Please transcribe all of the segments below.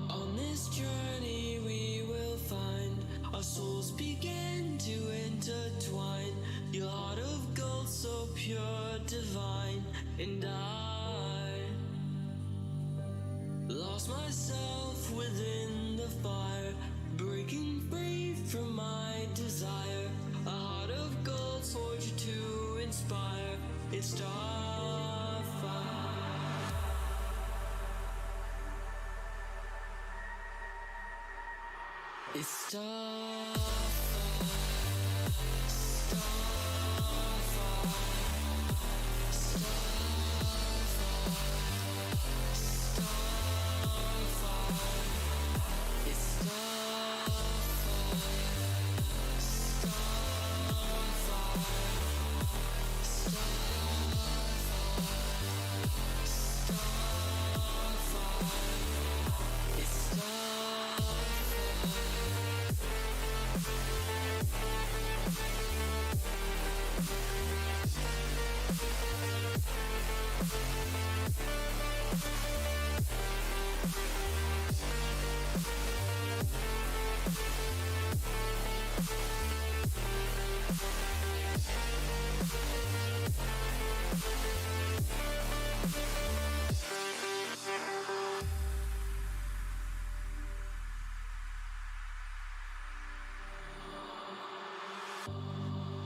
On this journey we will find our souls begin to intertwine. Your heart of gold, so pure, divine, and I lost myself within the fire, breaking free from my desire. A heart of gold, forged to inspire. It's Starfire. It's Starfire.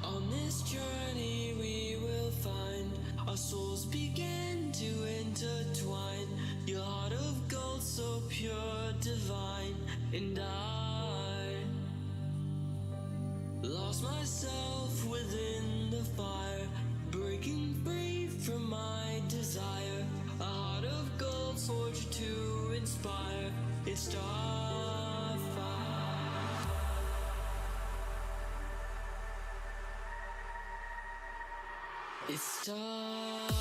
On this journey we will find our souls begin to intertwine. Your heart of gold, so pure, divine, and I lost myself within the fire, breaking free from my desire. A heart of gold, forged to inspire. It's Starfire. It's Starfire.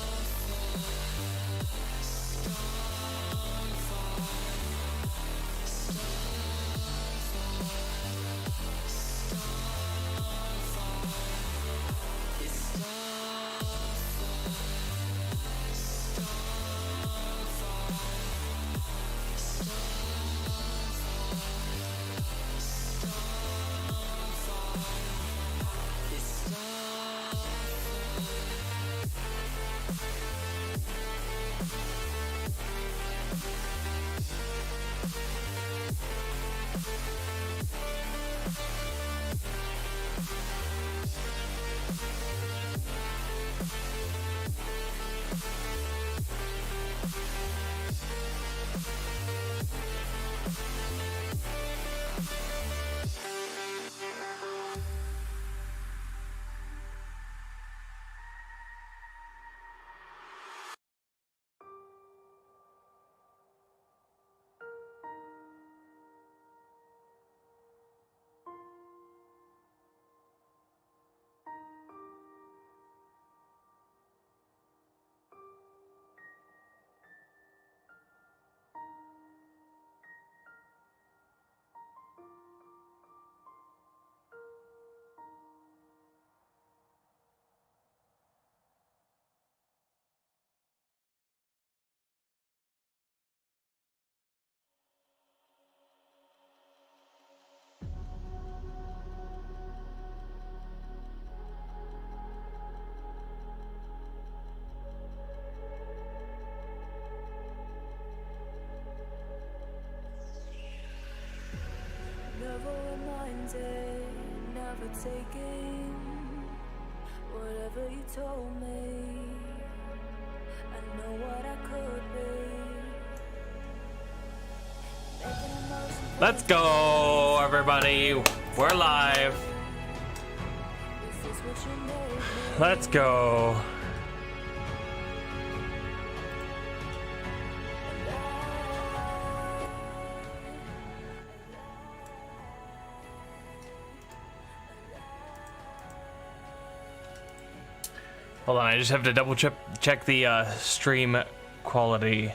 Never reminded, never taking whatever you told me. I know what I could be. Making emotions. Let's go, everybody. We're live. This is what you made me. Let's go. Hold on, I just have to double check the stream quality.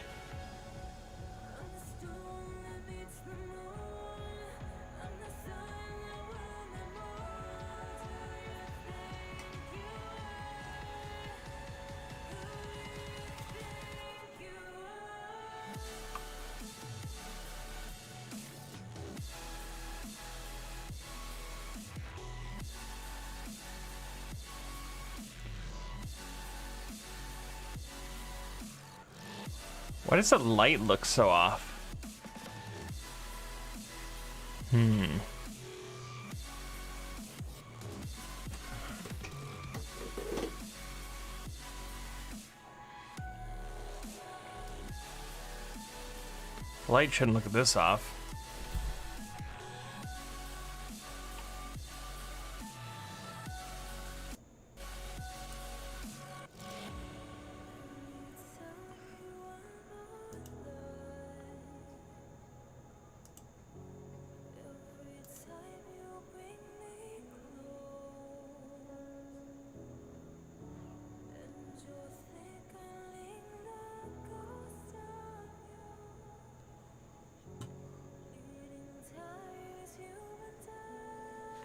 Why does the light look so off? Light shouldn't look this off.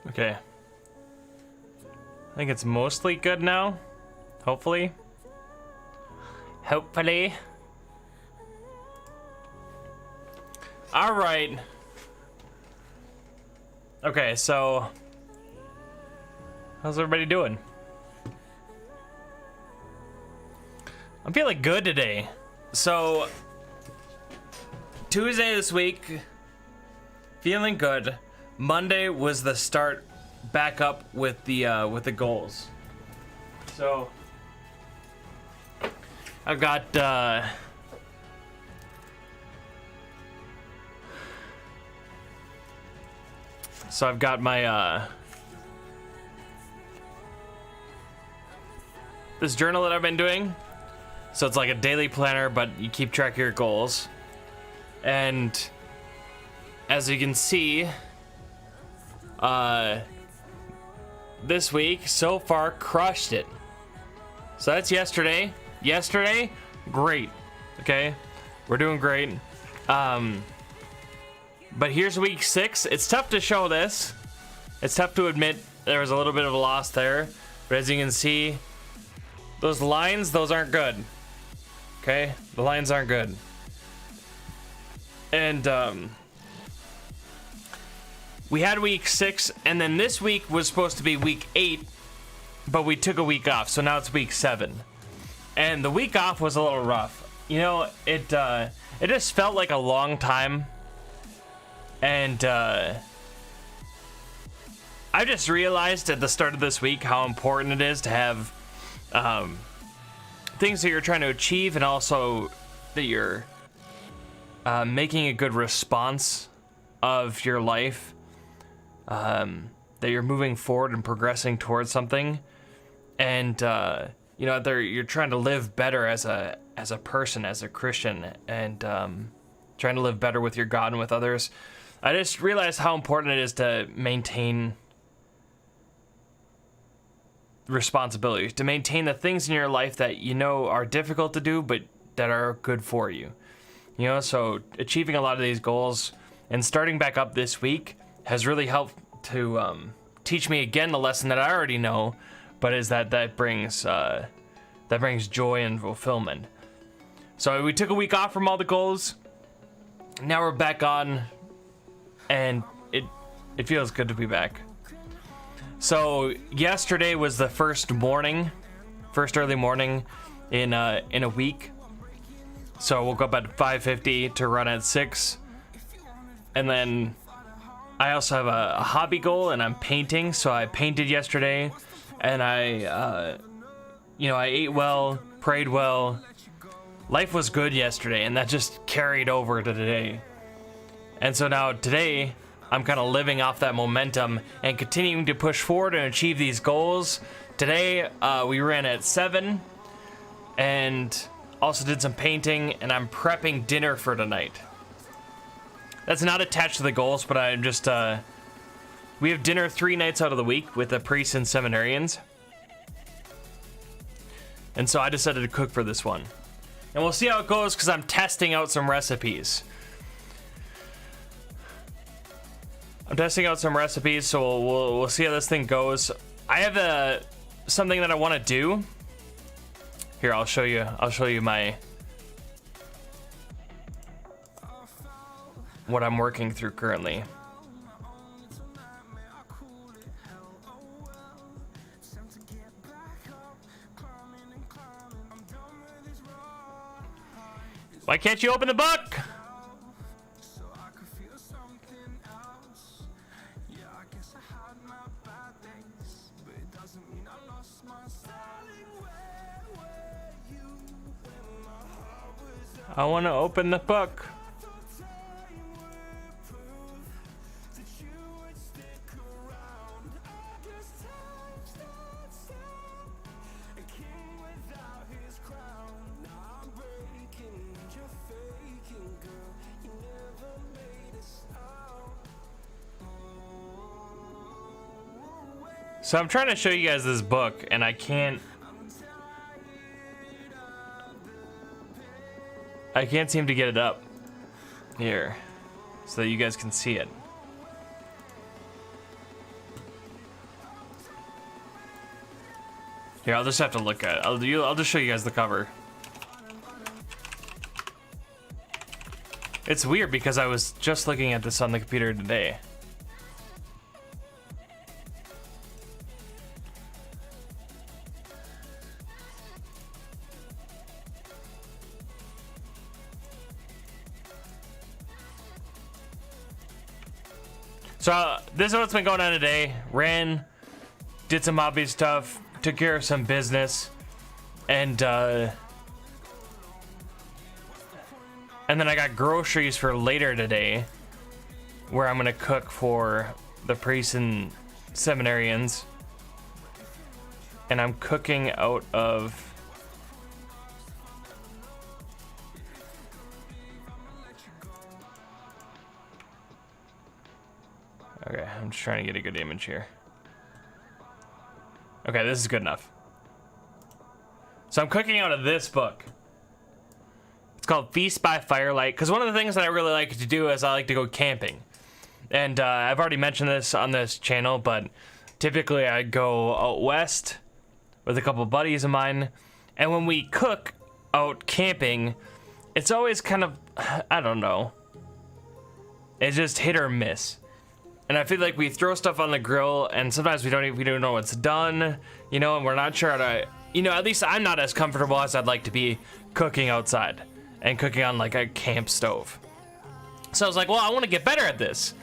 Okay. I think it's mostly good now. Hopefully. Hopefully. Alright. Okay, so how's everybody doing? I'm feeling good today. So Tuesday this week, feeling good. Monday was the start back up with the goals. So I've got my this journal that I've been doing. So it's like a daily planner, but you keep track of your goals. And as you can see, this week so far crushed it. So that's yesterday. Yesterday, great. Okay, we're doing great. But here's week 6. It's tough to show this. It's tough to admit there was a little bit of a loss there. But as you can see, those lines, those aren't good. Okay, the lines aren't good. And we had week 6, and then this week was supposed to be week 8, but we took a week off, so now it's week 7. And the week off was a little rough. You know, it just felt like a long time. And I just realized at the start of this week how important it is to have things that you're trying to achieve, and also that you're making a good response of your life. That you're moving forward and progressing towards something, and you know, you're trying to live better as a person, as a Christian, and trying to live better with your God and with others. I just realized how important it is to maintain responsibilities, to maintain the things in your life that you know are difficult to do, but that are good for you. You know, so achieving a lot of these goals and starting back up this week has really helped to teach me again the lesson that I already know, but is that brings joy and fulfillment. So we took a week off from all the goals. Now we're back on, and it feels good to be back. So yesterday was the first early morning in a week. So I woke up at 5:50 to run at 6, and then I also have a hobby goal, and I'm painting. So I painted yesterday, and I ate well, prayed well. Life was good yesterday, and that just carried over to today. And so now today, I'm kind of living off that momentum and continuing to push forward and achieve these goals. Today, we ran at 7, and also did some painting, and I'm prepping dinner for tonight. That's not attached to the goals, but I'm just, we have dinner 3 nights out of the week with the priests and seminarians. And so I decided to cook for this one. And we'll see how it goes, because I'm testing out some recipes. So we'll see how this thing goes. I have something that I want to do. Here, I'll show you what I'm working through currently. Why can't you open the book? I want to open the book. So I'm trying to show you guys this book, and I can't seem to get it up here so that you guys can see it. Here, I'll just have to look at it. I'll just show you guys the cover. It's weird because I was just looking at this on the computer today. So this is what's been going on today. Ran, did some hobby stuff, took care of some business, and then I got groceries for later today, where I'm gonna cook for the priests and seminarians, and I'm cooking out of okay, I'm just trying to get a good image here. Okay, this is good enough. So I'm cooking out of this book. It's called Feast by Firelight, because one of the things that I really like to do is I like to go camping. And I've already mentioned this on this channel, but typically I go out west with a couple buddies of mine. And when we cook out camping, it's always kind of, I don't know. It's just hit or miss. And I feel like we throw stuff on the grill, and sometimes we don't know what's done, you know, and we're not sure how to, you know, at least I'm not as comfortable as I'd like to be cooking outside and cooking on like a camp stove. So I was like, well, I want to get better at this.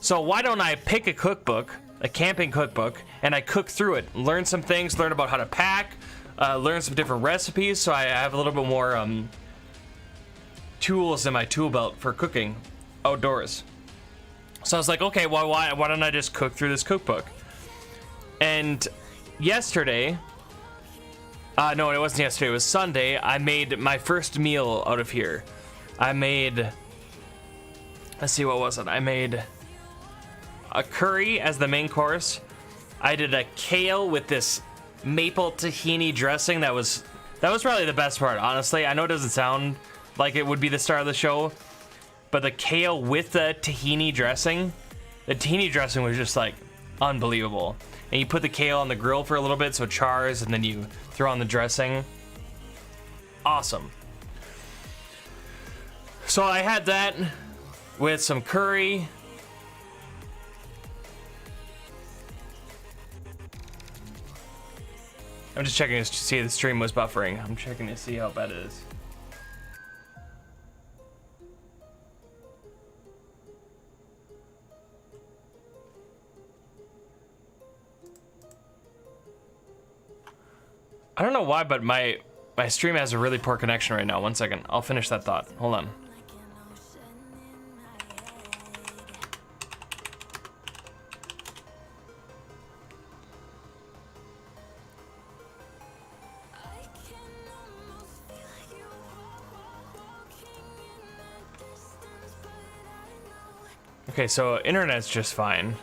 So why don't I pick a cookbook, a camping cookbook, and I cook through it, learn some things, learn about how to pack, learn some different recipes, so I have a little bit more tools in my tool belt for cooking outdoors. So I was like, okay, well, why don't I just cook through this cookbook? And yesterday, no, it wasn't yesterday, it was Sunday, I made my first meal out of here. I made, let's see, what was it? I made a curry as the main course. I did a kale with this maple tahini dressing. That was probably the best part, honestly. I know it doesn't sound like it would be the star of the show, but the kale with the tahini dressing was just like unbelievable. And you put the kale on the grill for a little bit so it chars, and then you throw on the dressing. Awesome. So I had that with some curry. I'm just checking to see if the stream was buffering. I'm checking to see how bad it is. I don't know why, but my stream has a really poor connection right now. One second. I'll finish that thought. Hold on. Okay, so internet's just fine.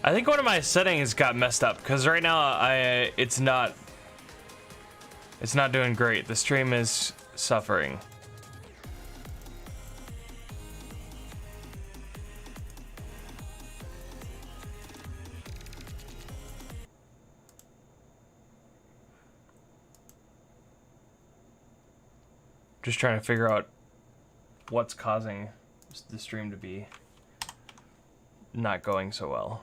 I think one of my settings got messed up because right now it's not doing great. The stream is suffering. Just trying to figure out what's causing the stream to be not going so well.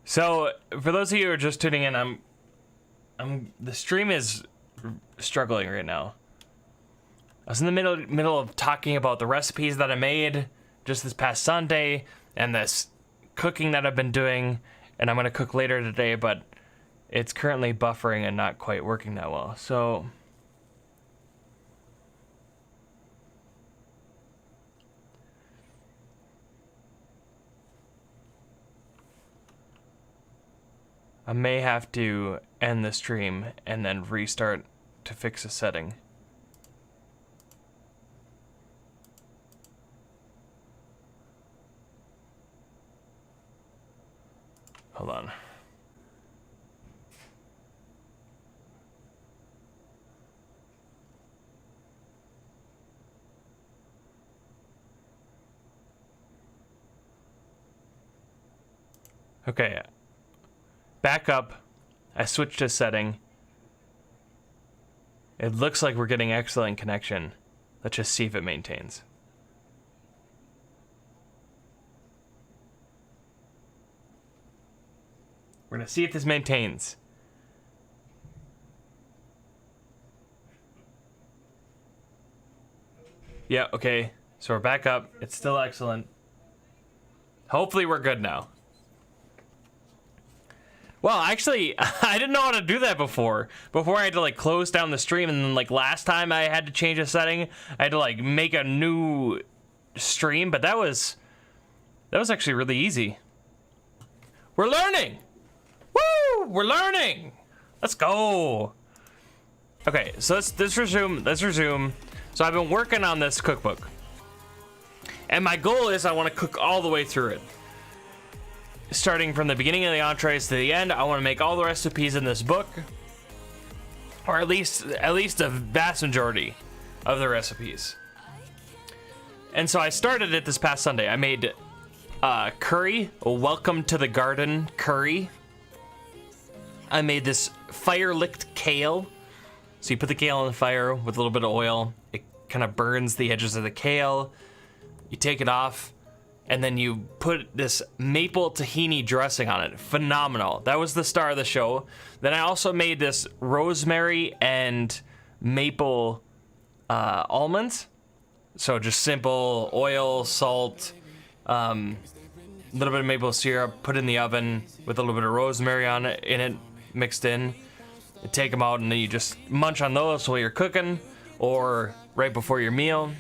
So, for those of you who are just tuning in, the stream is struggling right now. I was in the middle of talking about the recipes that I made just this past Sunday and this cooking that I've been doing, and I'm gonna cook later today, but it's currently buffering and not quite working that well. So I may have to end the stream and then restart to fix a setting. Hold on. Okay. Back up. I switched to setting. It looks like we're getting excellent connection. Let's just see if it maintains. We're gonna see if this maintains. Yeah, okay. So we're back up. It's still excellent. Hopefully we're good now. Well, actually, I didn't know how to do that before. Before I had to like close down the stream, and then like last time I had to change a setting, I had to like make a new stream, but that was actually really easy. We're learning! Woo! We're learning! Let's go! Okay, so let's resume. So I've been working on this cookbook. And my goal is I want to cook all the way through it. Starting from the beginning of the entrees to the end, I want to make all the recipes in this book. Or at least a vast majority of the recipes. And so I started it this past Sunday. I made curry, a welcome to the garden curry. I made this fire-licked kale. So you put the kale on the fire with a little bit of oil. It kind of burns the edges of the kale. You take it off, and then you put this maple tahini dressing on it. Phenomenal. That was the star of the show. Then I also made this rosemary and maple almonds. So just simple oil, salt, a little bit of maple syrup, put in the oven with a little bit of rosemary on it, mixed in. You take them out and then you just munch on those while you're cooking or right before your meal.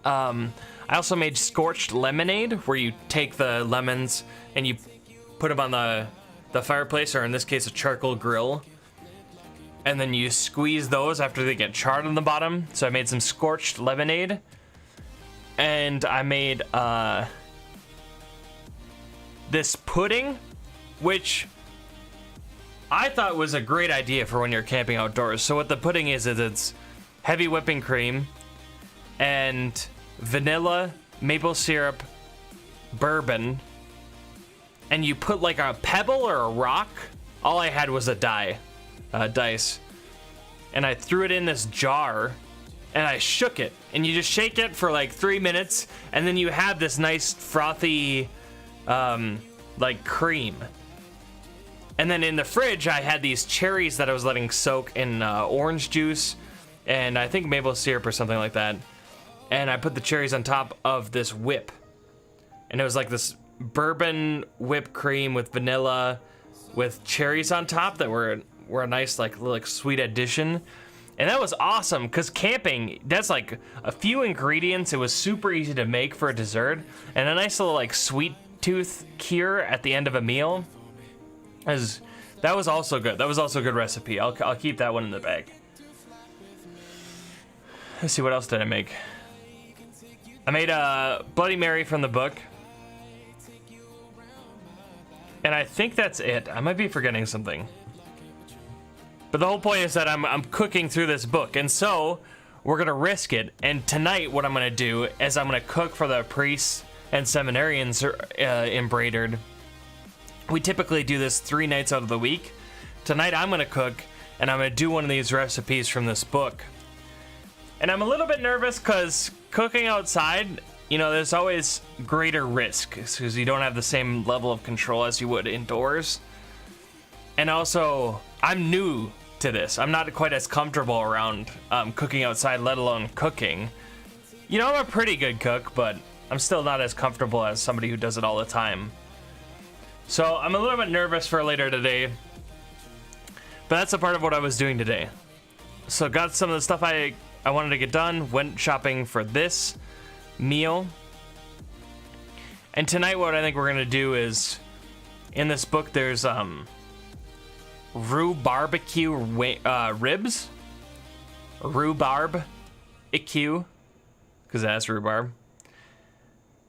I also made scorched lemonade, where you take the lemons and you put them on the fireplace, or in this case a charcoal grill, and then you squeeze those after they get charred on the bottom. So I made some scorched lemonade, and I made this pudding, which I thought was a great idea for when you're camping outdoors. So what the pudding is it's heavy whipping cream and vanilla, maple syrup, bourbon, and you put like a pebble or a rock. All I had was a dice, and I threw it in this jar, and I shook it, and you just shake it for like 3 minutes, and then you have this nice frothy, like cream. And then in the fridge, I had these cherries that I was letting soak in orange juice, and I think maple syrup or something like that. And I put the cherries on top of this whip. And it was like this bourbon whipped cream with vanilla with cherries on top that were a nice like sweet addition. And that was awesome, because camping, that's like a few ingredients. It was super easy to make for a dessert, and a nice little like sweet tooth cure at the end of a meal. That was also good. That was also a good recipe. I'll keep that one in the bag. Let's see, what else did I make? I made a Bloody Mary from the book. And I think that's it. I might be forgetting something. But the whole point is that I'm cooking through this book, and so we're gonna risk it. And tonight, what I'm gonna do is I'm gonna cook for the priests and seminarians in Braiderd. We typically do this 3 nights out of the week. Tonight, I'm gonna cook, and I'm gonna do one of these recipes from this book. And I'm a little bit nervous because cooking outside, you know, there's always greater risk because you don't have the same level of control as you would indoors. And also, I'm new to this. I'm not quite as comfortable around cooking outside, let alone cooking. You know, I'm a pretty good cook, but I'm still not as comfortable as somebody who does it all the time. So I'm a little bit nervous for later today, but that's a part of what I was doing today. So got some of the stuff I wanted to get done, went shopping for this meal. And tonight what I think we're gonna do is, in this book there's rhubarb ribs, rhubarb IQ, because that's rhubarb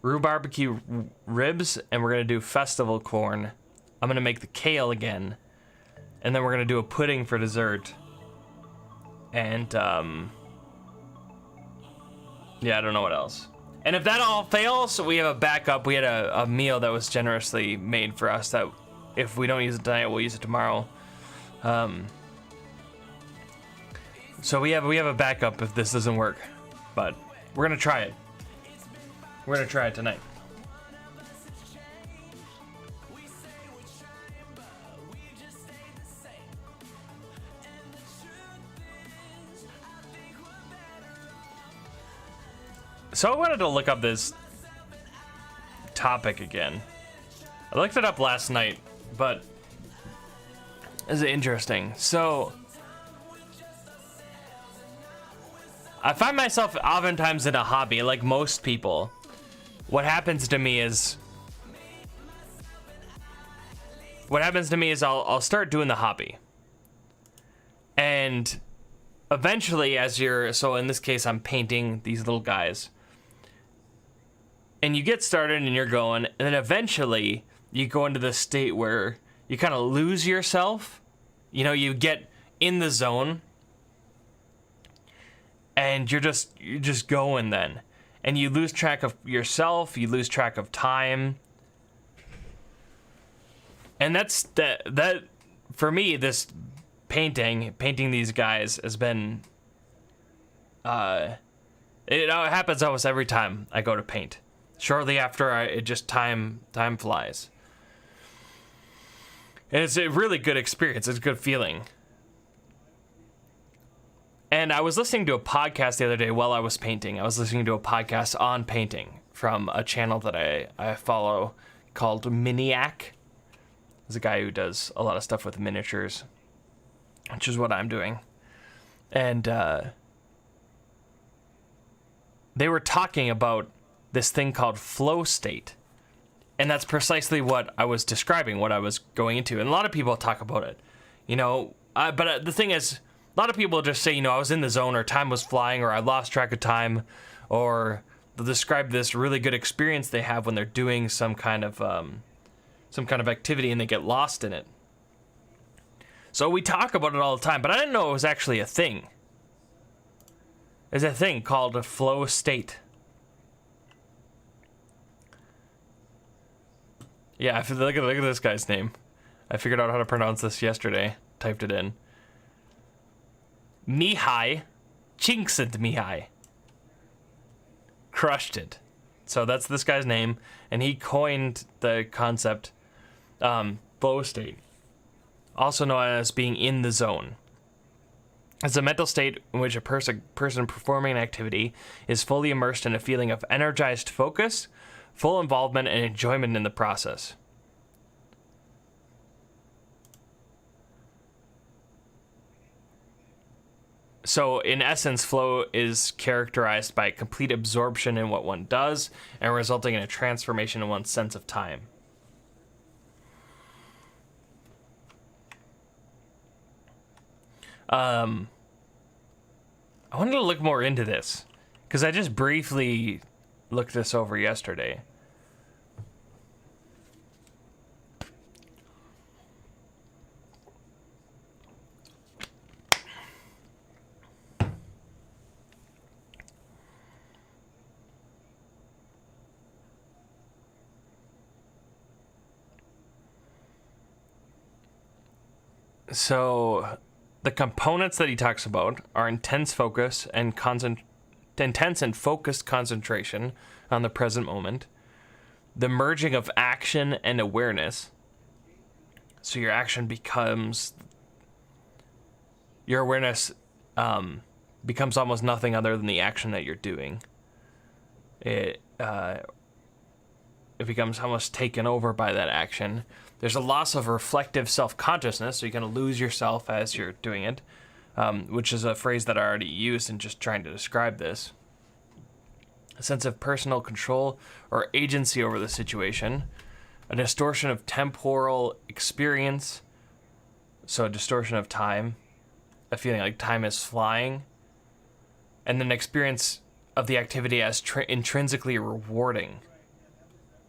barbecue ribs, and we're gonna do festival corn. I'm gonna make the kale again, and then we're gonna do a pudding for dessert. And yeah, I don't know what else. And if that all fails, we have a backup. We had a meal that was generously made for us that if we don't use it tonight, we'll use it tomorrow. So we have a backup if this doesn't work, but we're gonna try it. We're gonna try it tonight. So I wanted to look up this topic again. I looked it up last night, but it's interesting. So I find myself oftentimes in a hobby, like most people. What happens to me is I'll start doing the hobby. And eventually, so in this case, I'm painting these little guys. And you get started and you're going, and then eventually you go into this state where you kind of lose yourself. You know, you get in the zone and you're just going then. And you lose track of yourself, you lose track of time. And that's that for me, this painting these guys has been it happens almost every time I go to paint. Shortly after, it just time flies. And it's a really good experience. It's a good feeling. And I was listening to a podcast the other day while I was painting. I was listening to a podcast on painting from a channel that I follow called Miniac. There's a guy who does a lot of stuff with miniatures, which is what I'm doing. And they were talking about this thing called flow state. And that's precisely what I was describing, what I was going into. And a lot of people talk about it, you know. But the thing is, a lot of people just say, you know, I was in the zone, or time was flying, or I lost track of time, or they'll describe this really good experience they have when they're doing some kind of activity and they get lost in it. So we talk about it all the time, but I didn't know it was actually a thing. There's a thing called a flow state. Yeah, look at this guy's name. I figured out how to pronounce this yesterday. Typed it in. Mihai Csikszentmihalyi. Crushed it. So that's this guy's name, and he coined the concept flow state, also known as being in the zone. It's a mental state in which a person performing an activity is fully immersed in a feeling of energized focus, full involvement, and enjoyment in the process. So, in essence, flow is characterized by complete absorption in what one does and resulting in a transformation in one's sense of time. I wanted to look more into this because I just briefly looked this over yesterday. So the components that he talks about are intense focus and intense and focused concentration on the present moment, the merging of action and awareness. So your action becomes, your awareness becomes almost nothing other than the action that you're doing. It becomes almost taken over by that action. There's a loss of reflective self-consciousness, so you're going to lose yourself as you're doing it, which is a phrase that I already used in just trying to describe this. A sense of personal control or agency over the situation, a distortion of temporal experience, so a distortion of time, a feeling like time is flying, and then experience of the activity as intrinsically rewarding,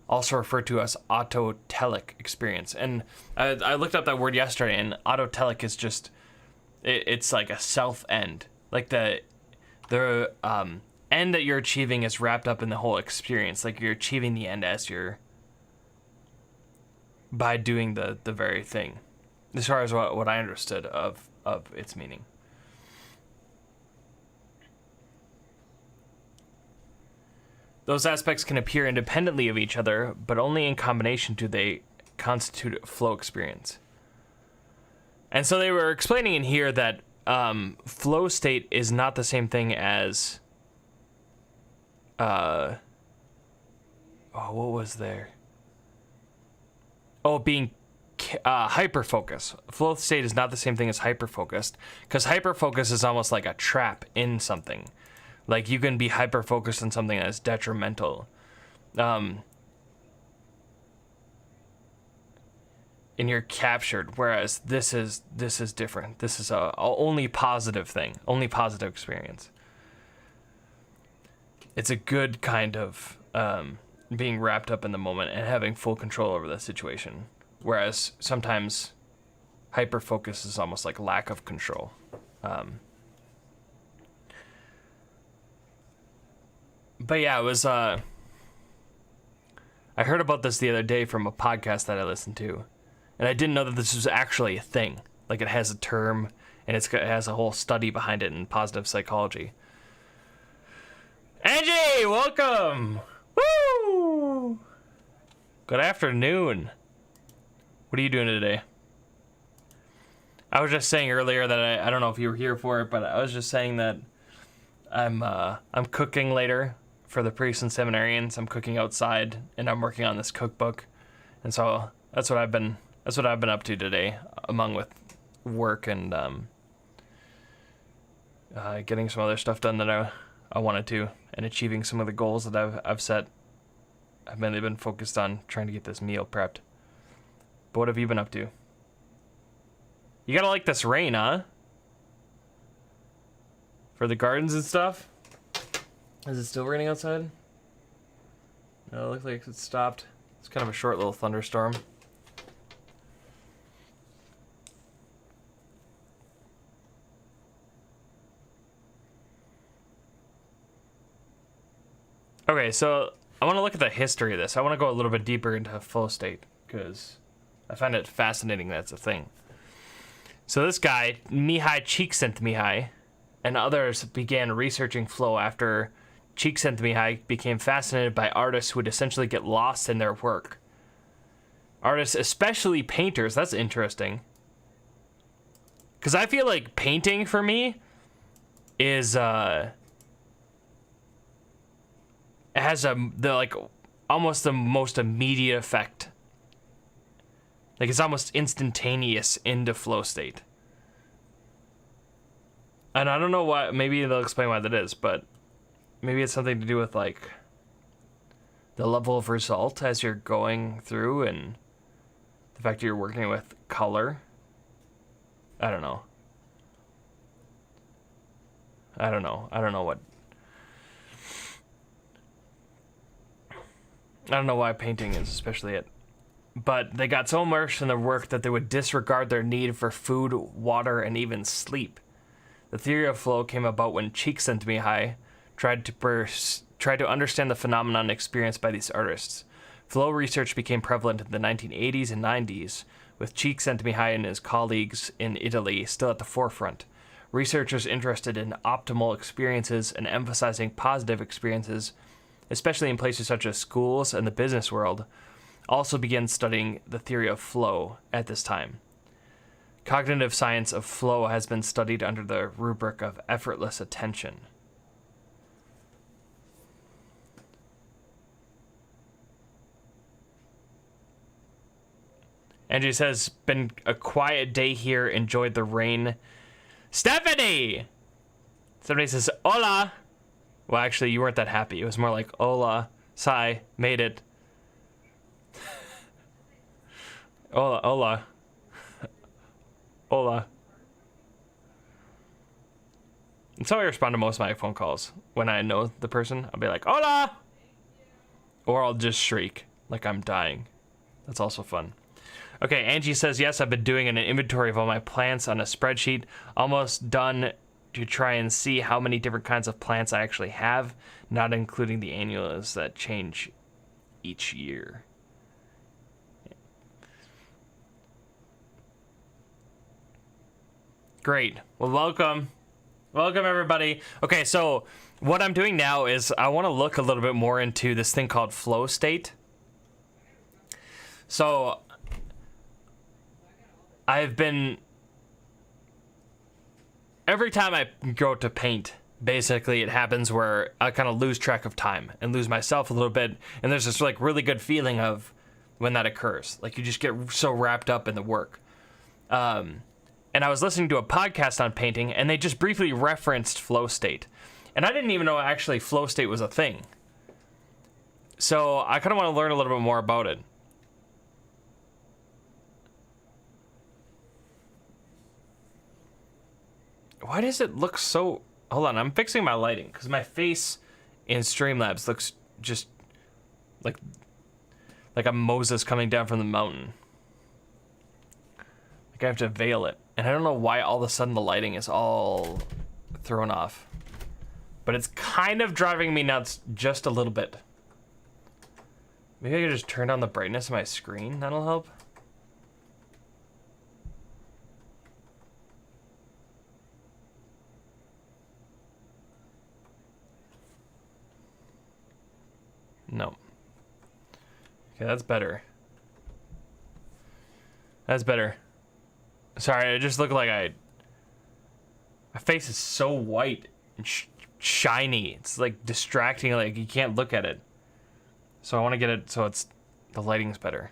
also referred to as autotelic experience. And I looked up that word yesterday, and autotelic is just, it's like a self-end. Like the end that you're achieving is wrapped up in the whole experience. Like you're achieving the end as you're, by doing the very thing, as far as what I understood of its meaning. Those aspects can appear independently of each other, but only in combination do they constitute a flow experience. And so they were explaining in here that flow state is not the same thing as what was there? Oh, being hyper-focus. Flow state is not the same thing as hyper-focused, because hyper-focus is almost like a trap in something. Like you can be hyper-focused on something that's detrimental. And you're captured, whereas this is different. This is a only positive thing, only positive experience. It's a good kind of being wrapped up in the moment and having full control over the situation. Whereas sometimes hyper-focus is almost like lack of control. But yeah, it was, I heard about this the other day from a podcast that I listened to, and I didn't know that this was actually a thing. Like it has a term, and it has a whole study behind it in positive psychology. Angie, welcome! Woo! Good afternoon. What are you doing today? I was just saying earlier that I don't know if you were here for it, but I was just saying that I'm cooking later for the priests and seminarians. I'm cooking outside, and I'm working on this cookbook, and so that's what I've been up to today, among with work and getting some other stuff done that I wanted to, and achieving some of the goals that I've set. I've mainly been focused on trying to get this meal prepped. But what have you been up to? You gotta like this rain, huh? For the gardens and stuff? Is it still raining outside? No, it looks like it stopped. It's kind of a short little thunderstorm. Okay, so I want to look at the history of this. I want to go a little bit deeper into flow state, because I find it fascinating that it's a thing. So this guy, Mihai Csikszentmihalyi, and others began researching flow after Csikszentmihalyi became fascinated by artists who would essentially get lost in their work. Artists, especially painters, that's interesting. Because I feel like painting for me is, it has almost the most immediate effect. Like it's almost instantaneous into flow state. And I don't know why, maybe they'll explain why that is, but maybe it's something to do with like the level of result as you're going through and the fact that you're working with color. I don't know. I don't know why painting is especially it. But they got so immersed in their work that they would disregard their need for food, water, and even sleep. The theory of flow came about when Csikszentmihalyi tried to understand the phenomenon experienced by these artists. Flow research became prevalent in the 1980s and 90s, with Csikszentmihalyi and his colleagues in Italy still at the forefront. Researchers interested in optimal experiences and emphasizing positive experiences, especially in places such as schools and the business world, also began studying the theory of flow at this time. Cognitive science of flow has been studied under the rubric of effortless attention. Angie says, been a quiet day here, enjoyed the rain. Stephanie! Somebody says, hola! Well, actually, you weren't that happy. It was more like, hola, sigh, made it. Hola, hola. Hola. That's how I respond to most of my phone calls. When I know the person, I'll be like, hola! Or I'll just shriek like I'm dying. That's also fun. Okay, Angie says, yes, I've been doing an inventory of all my plants on a spreadsheet. Almost done to try and see how many different kinds of plants I actually have, not including the annuals that change each year. Great. Well, welcome. Welcome, everybody. Okay, so what I'm doing now is I want to look a little bit more into this thing called flow state. So I've been, every time I go to paint, basically it happens where I kind of lose track of time and lose myself a little bit. And there's this like really good feeling of when that occurs. Like you just get so wrapped up in the work. And I was listening to a podcast on painting and they just briefly referenced flow state. And I didn't even know actually flow state was a thing. So I kind of want to learn a little bit more about it. Why does it look so... Hold on, I'm fixing my lighting because my face in Streamlabs looks just like I'm Moses coming down from the mountain. Like I have to veil it. And I don't know why all of a sudden the lighting is all thrown off. But it's kind of driving me nuts just a little bit. Maybe I could just turn down the brightness of my screen. That'll help. No. Okay, that's better. That's better. Sorry, I just look like my face is so white and shiny. It's like distracting, like you can't look at it. So I want to get it so the lighting's better.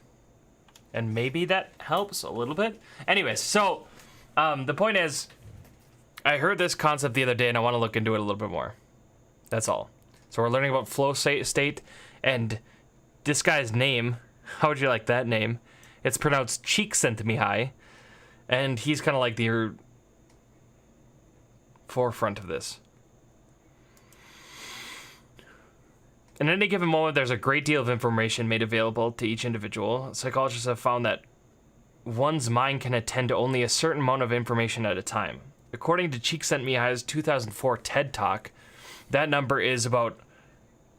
And maybe that helps a little bit. Anyways, so the point is, I heard this concept the other day and I want to look into it a little bit more. That's all. So we're learning about flow state, and this guy's name, how would you like that name? It's pronounced Csikszentmihalyi, and he's kind of like the forefront of this. In any given moment, there's a great deal of information made available to each individual. Psychologists have found that one's mind can attend to only a certain amount of information at a time. According to Csikszentmihalyi's 2004 TED Talk, that number is about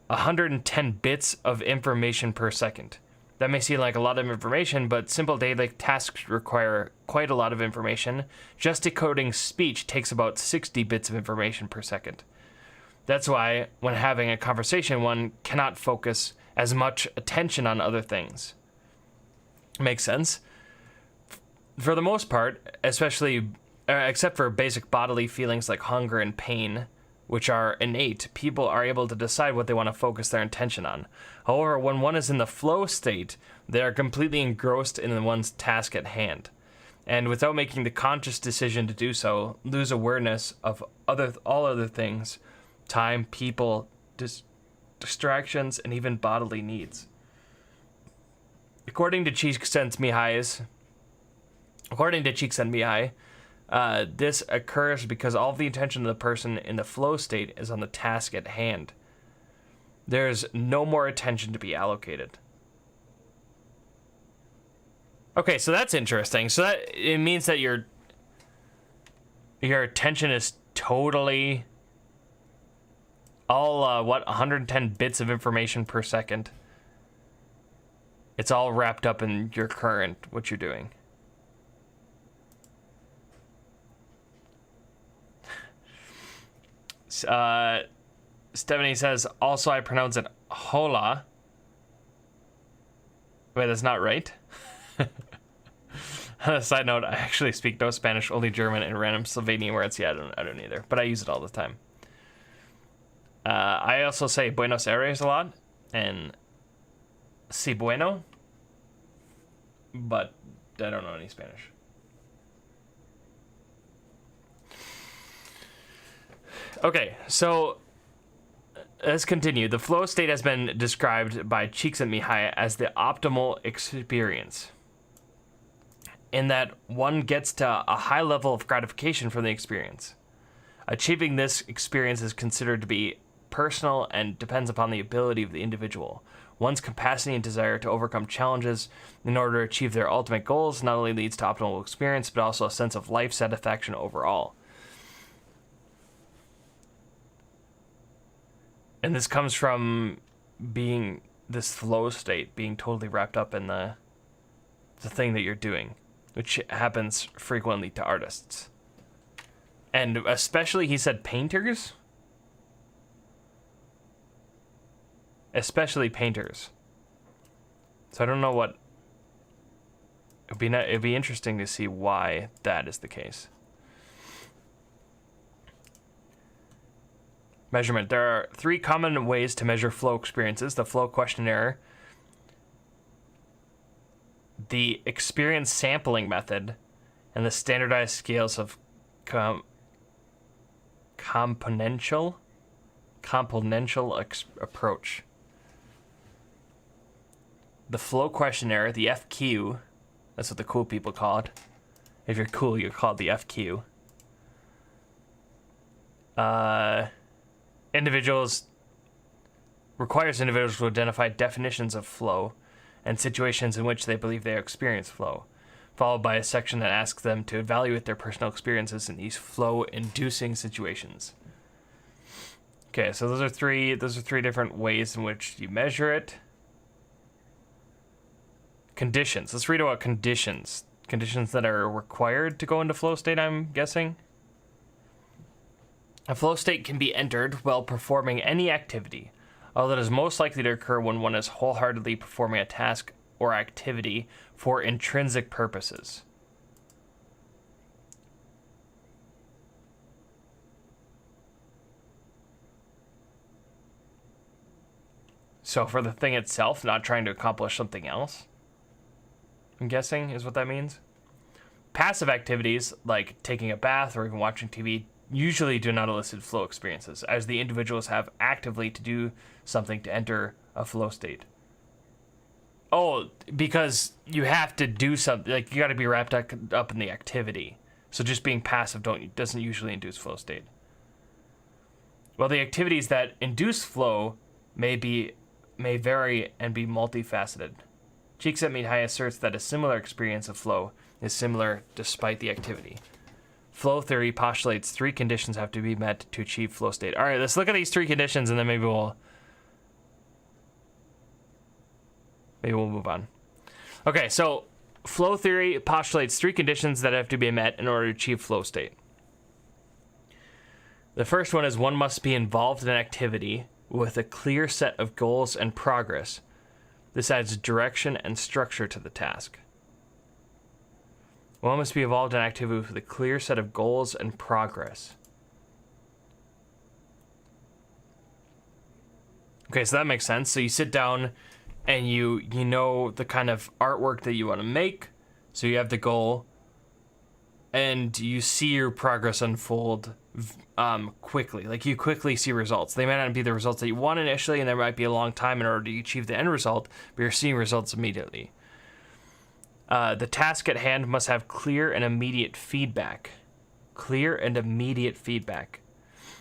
110 bits of information per second. That may seem like a lot of information, but simple daily tasks require quite a lot of information. Just decoding speech takes about 60 bits of information per second. That's why, when having a conversation, one cannot focus as much attention on other things. Makes sense? For the most part, especially, except for basic bodily feelings like hunger and pain, which are innate, people are able to decide what they want to focus their attention on. However, when one is in the flow state, they are completely engrossed in one's task at hand, and without making the conscious decision to do so, lose awareness of all other things, time, people, distractions, and even bodily needs. According to Csikszentmihalyi, this occurs because all of the attention of the person in the flow state is on the task at hand. There's no more attention to be allocated. Okay, so that's interesting. So that it means that your attention is totally all 110 bits of information per second. It's all wrapped up in your current what you're doing. Stephanie says, also I pronounce it hola. Wait, that's not right. On a side note, I actually speak no Spanish, only German and random Slovenian words. Yeah, I don't either, but I use it all the time. I also say Buenos Aires a lot, and si bueno, but I don't know any Spanish. Okay, so let's continue. The flow state has been described by Csikszentmihalyi as the optimal experience, in that one gets to a high level of gratification from the experience. Achieving this experience is considered to be personal and depends upon the ability of the individual. One's capacity and desire to overcome challenges in order to achieve their ultimate goals not only leads to optimal experience, but also a sense of life satisfaction overall. And this comes from being this flow state, being totally wrapped up in the thing that you're doing, which happens frequently to artists. And especially, he said painters? Especially painters. So I don't know what... It'd be interesting to see why that is the case. Measurement. There are 3 common ways to measure flow experiences: the flow questionnaire, the experience sampling method, and the standardized scales of componential approach. The flow questionnaire, the FQ, that's what the cool people call it. If you're cool, you're called the FQ. Requires individuals to identify definitions of flow and situations in which they believe they experience flow, followed by a section that asks them to evaluate their personal experiences in these flow-inducing situations. Okay, so those are three different ways in which you measure it. Conditions. Let's read about conditions. Conditions that are required to go into flow state, I'm guessing. A flow state can be entered while performing any activity, although it is most likely to occur when one is wholeheartedly performing a task or activity for intrinsic purposes. So for the thing itself, not trying to accomplish something else, I'm guessing is what that means. Passive activities, like taking a bath or even watching TV, usually do not elicit flow experiences, as the individuals have actively to do something to enter a flow state. Oh, because you have to do something, like you got to be wrapped up in the activity. So just being passive doesn't usually induce flow state. Well, the activities that induce flow may vary and be multifaceted. Csikszentmihalyi asserts that a similar experience of flow is similar despite the activity. Flow theory postulates 3 conditions have to be met to achieve flow state. All right, let's look at these 3 conditions and then maybe we'll move on. Okay, so flow theory postulates 3 conditions that have to be met in order to achieve flow state. The first one is one must be involved in an activity with a clear set of goals and progress. This adds direction and structure to the task. One must be involved in an activity with a clear set of goals and progress. Okay, so that makes sense. So you sit down and you know the kind of artwork that you want to make. So you have the goal and you see your progress unfold quickly. Like you quickly see results. They might not be the results that you want initially, and there might be a long time in order to achieve the end result, but you're seeing results immediately. The task at hand must have clear and immediate feedback. Clear and immediate feedback.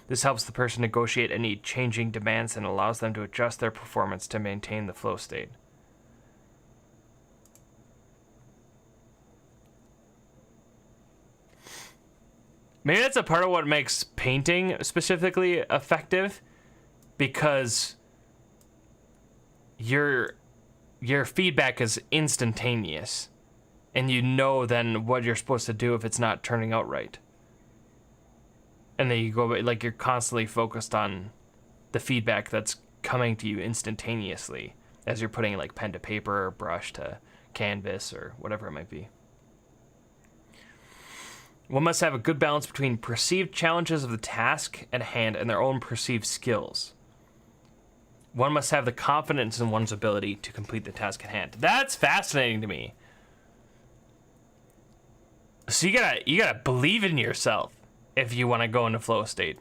This helps the person negotiate any changing demands and allows them to adjust their performance to maintain the flow state. Maybe that's a part of what makes painting specifically effective, because your feedback is instantaneous, and you know then what you're supposed to do if it's not turning out right. And then you go, like, you're constantly focused on the feedback that's coming to you instantaneously as you're putting, like, pen to paper or brush to canvas or whatever it might be. One must have a good balance between perceived challenges of the task at hand and their own perceived skills. One must have the confidence in one's ability to complete the task at hand. That's fascinating to me. So you gotta believe in yourself if you want to go into flow state.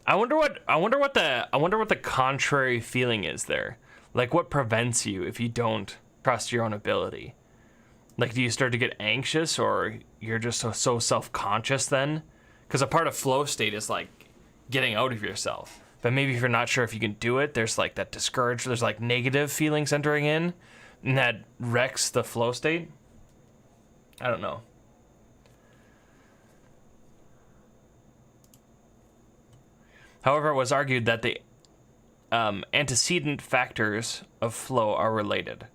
I wonder what the contrary feeling is there. Like, what prevents you if you don't trust your own ability? Like, do you start to get anxious, or you're just so self-conscious then? Because a part of flow state is like getting out of yourself. But maybe if you're not sure if you can do it, there's like that discouraged, there's like negative feelings entering in, and that wrecks the flow state. I don't know. However, it was argued that the antecedent factors of flow are related,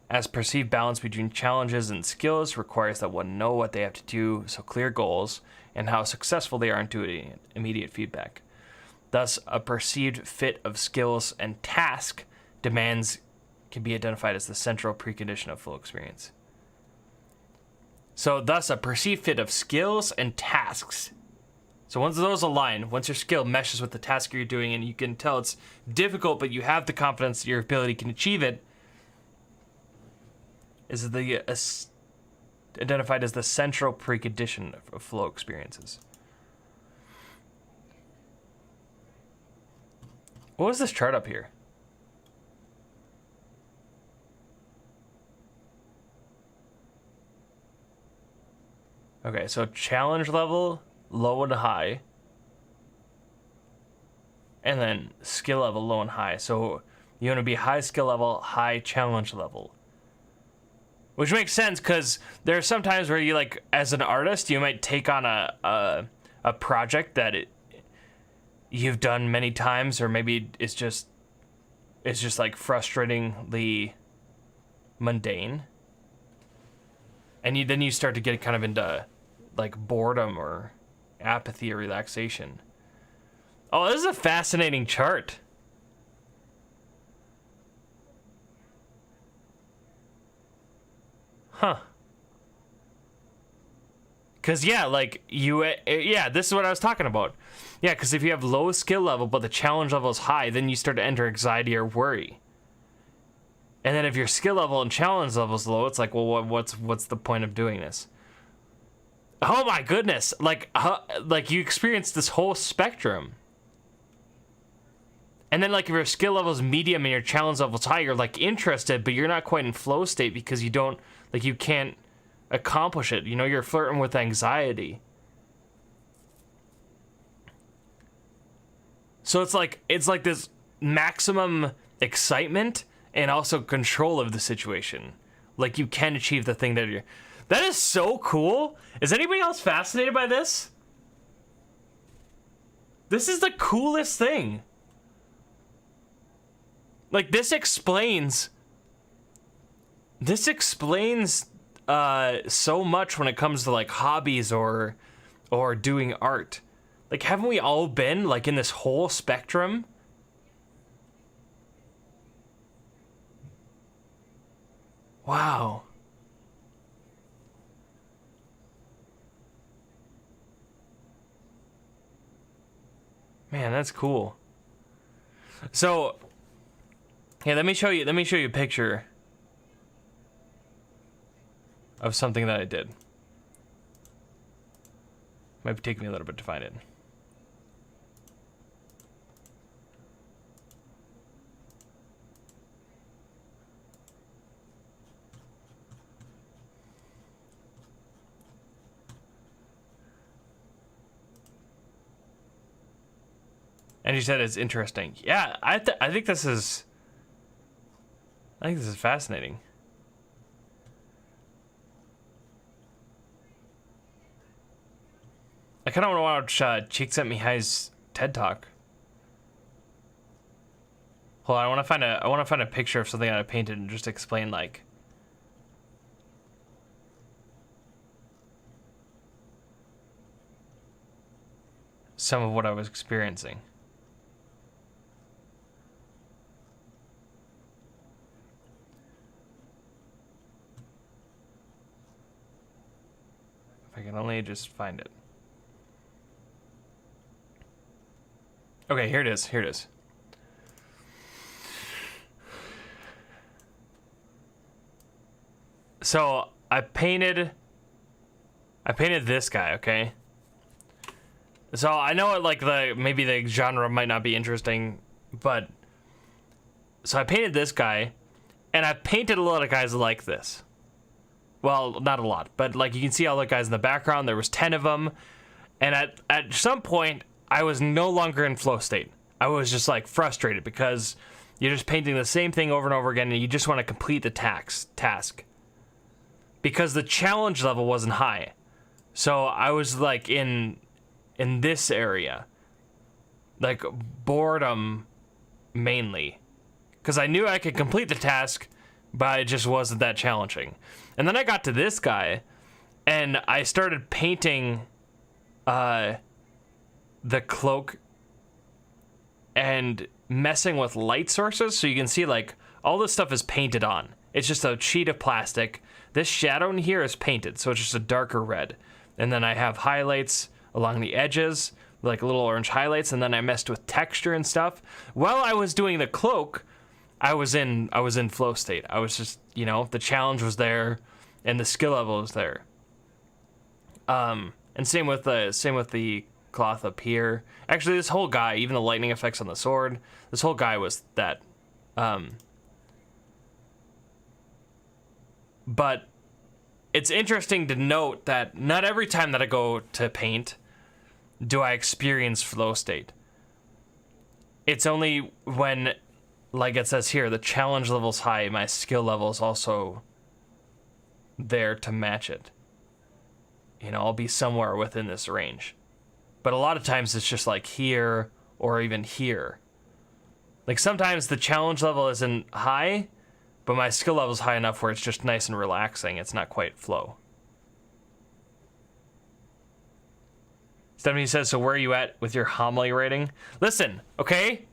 as perceived balance between challenges and skills requires that one know what they have to do, so clear goals, and how successful they are in doing immediate feedback. Thus, a perceived fit of skills and task demands can be identified as the central precondition of flow experience. So thus, a perceived fit of skills and tasks. So once those align, once your skill meshes with the task you're doing and you can tell it's difficult, but you have the confidence that your ability can achieve it, is identified as the central precondition of flow experiences. What was this chart up here? Okay, so challenge level, low and high. And then skill level, low and high. So you want to be high skill level, high challenge level. Which makes sense, because there are some times where you, like, as an artist, you might take on a project that you've done many times, or maybe it's just like frustratingly mundane. And then you start to get kind of into like boredom or apathy or relaxation. Oh, this is a fascinating chart. Huh. Cause yeah, like this is what I was talking about. Yeah, because if you have low skill level but the challenge level is high, then you start to enter anxiety or worry. And then if your skill level and challenge level is low, it's like, well, what's the point of doing this? Oh my goodness! Like you experience this whole spectrum. And then, like, if your skill level is medium and your challenge level is high, you're like interested, but you're not quite in flow state because you can't accomplish it. You know, you're flirting with anxiety. So it's like this maximum excitement and also control of the situation. Like, you can achieve the thing that that is so cool. Is anybody else fascinated by this? This is the coolest thing. Like, this explains so much when it comes to, like, hobbies or doing art. Like, haven't we all been, like, in this whole spectrum? Wow. Man, that's cool. So, yeah, let me show you a picture of something that I did. Might take me a little bit to find it. And she said it's interesting. Yeah, I think this is fascinating. I kind of want to watch Csikszentmihalyi's TED Talk. Hold on, I want to find a picture of something that I painted and just explain, like, some of what I was experiencing. If I can only just find it. Okay, here it is. Here it is. So I painted this guy, okay? So I know it, like, maybe the genre might not be interesting, but so I painted this guy, and I painted a lot of guys like this. Well, not a lot, but like you can see all the guys in the background. There was 10 of them, and at some point I was no longer in flow state. I was just like frustrated because you're just painting the same thing over and over again, and you just want to complete the task. Because the challenge level wasn't high. So I was like in this area. Like boredom mainly. Because I knew I could complete the task, but it just wasn't that challenging. And then I got to this guy, and I started painting the cloak and messing with light sources. So you can see like all this stuff is painted on. It's just a sheet of plastic. This shadow in here is painted, so it's just a darker red. And then I have highlights along the edges, like little orange highlights, and then I messed with texture and stuff. While I was doing the cloak, I was in flow state. I was just, the challenge was there, and the skill level was there. And same with the cloth up here. Actually, this whole guy, even the lightning effects on the sword, this whole guy was that. But it's interesting to note that not every time that I go to paint do I experience flow state. It's only when, like it says here, the challenge level's high, my skill level is also there to match it. I'll be somewhere within this range. But a lot of times it's just like here or even here. Like sometimes the challenge level isn't high, but my skill level is high enough where it's just nice and relaxing. It's not quite flow. Stephanie says, so where are you at with your homily rating? Listen, okay?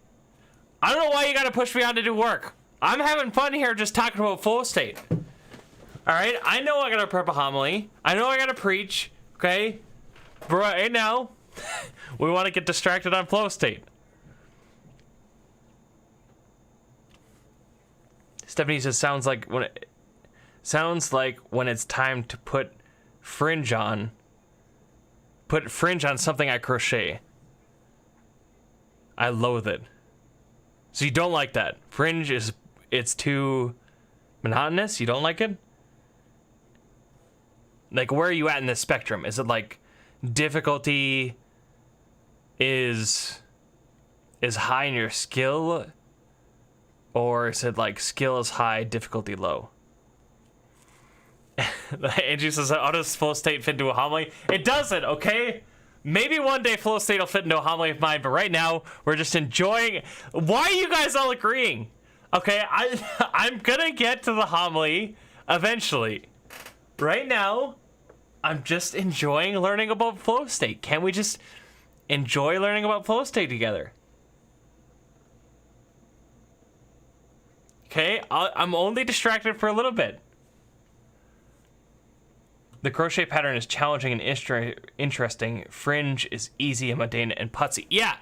I don't know why you gotta push me on to do work. I'm having fun here just talking about flow state. Alright? I know I gotta prep a homily. I know I gotta preach. Okay? But right now, we want to get distracted on flow state. Stephanie says, sounds like when it's time to put fringe on something I crochet. I loathe it. So you don't like that. Fringe it's too monotonous? You don't like it? Like, where are you at in this spectrum? Is it like difficulty is high in your skill? Or is it like skill is high, difficulty low? Andrew says, how does flow state fit into a homily? It doesn't, okay? Maybe one day flow state will fit into a homily of mine, but right now we're just enjoying. Why are you guys all agreeing? Okay, I'm gonna get to the homily eventually. Right now, I'm just enjoying learning about flow state. Can't we just enjoy learning about flow state together? Okay, I'm only distracted for a little bit. The crochet pattern is challenging and interesting. Fringe is easy and mundane and putsy. Yeah,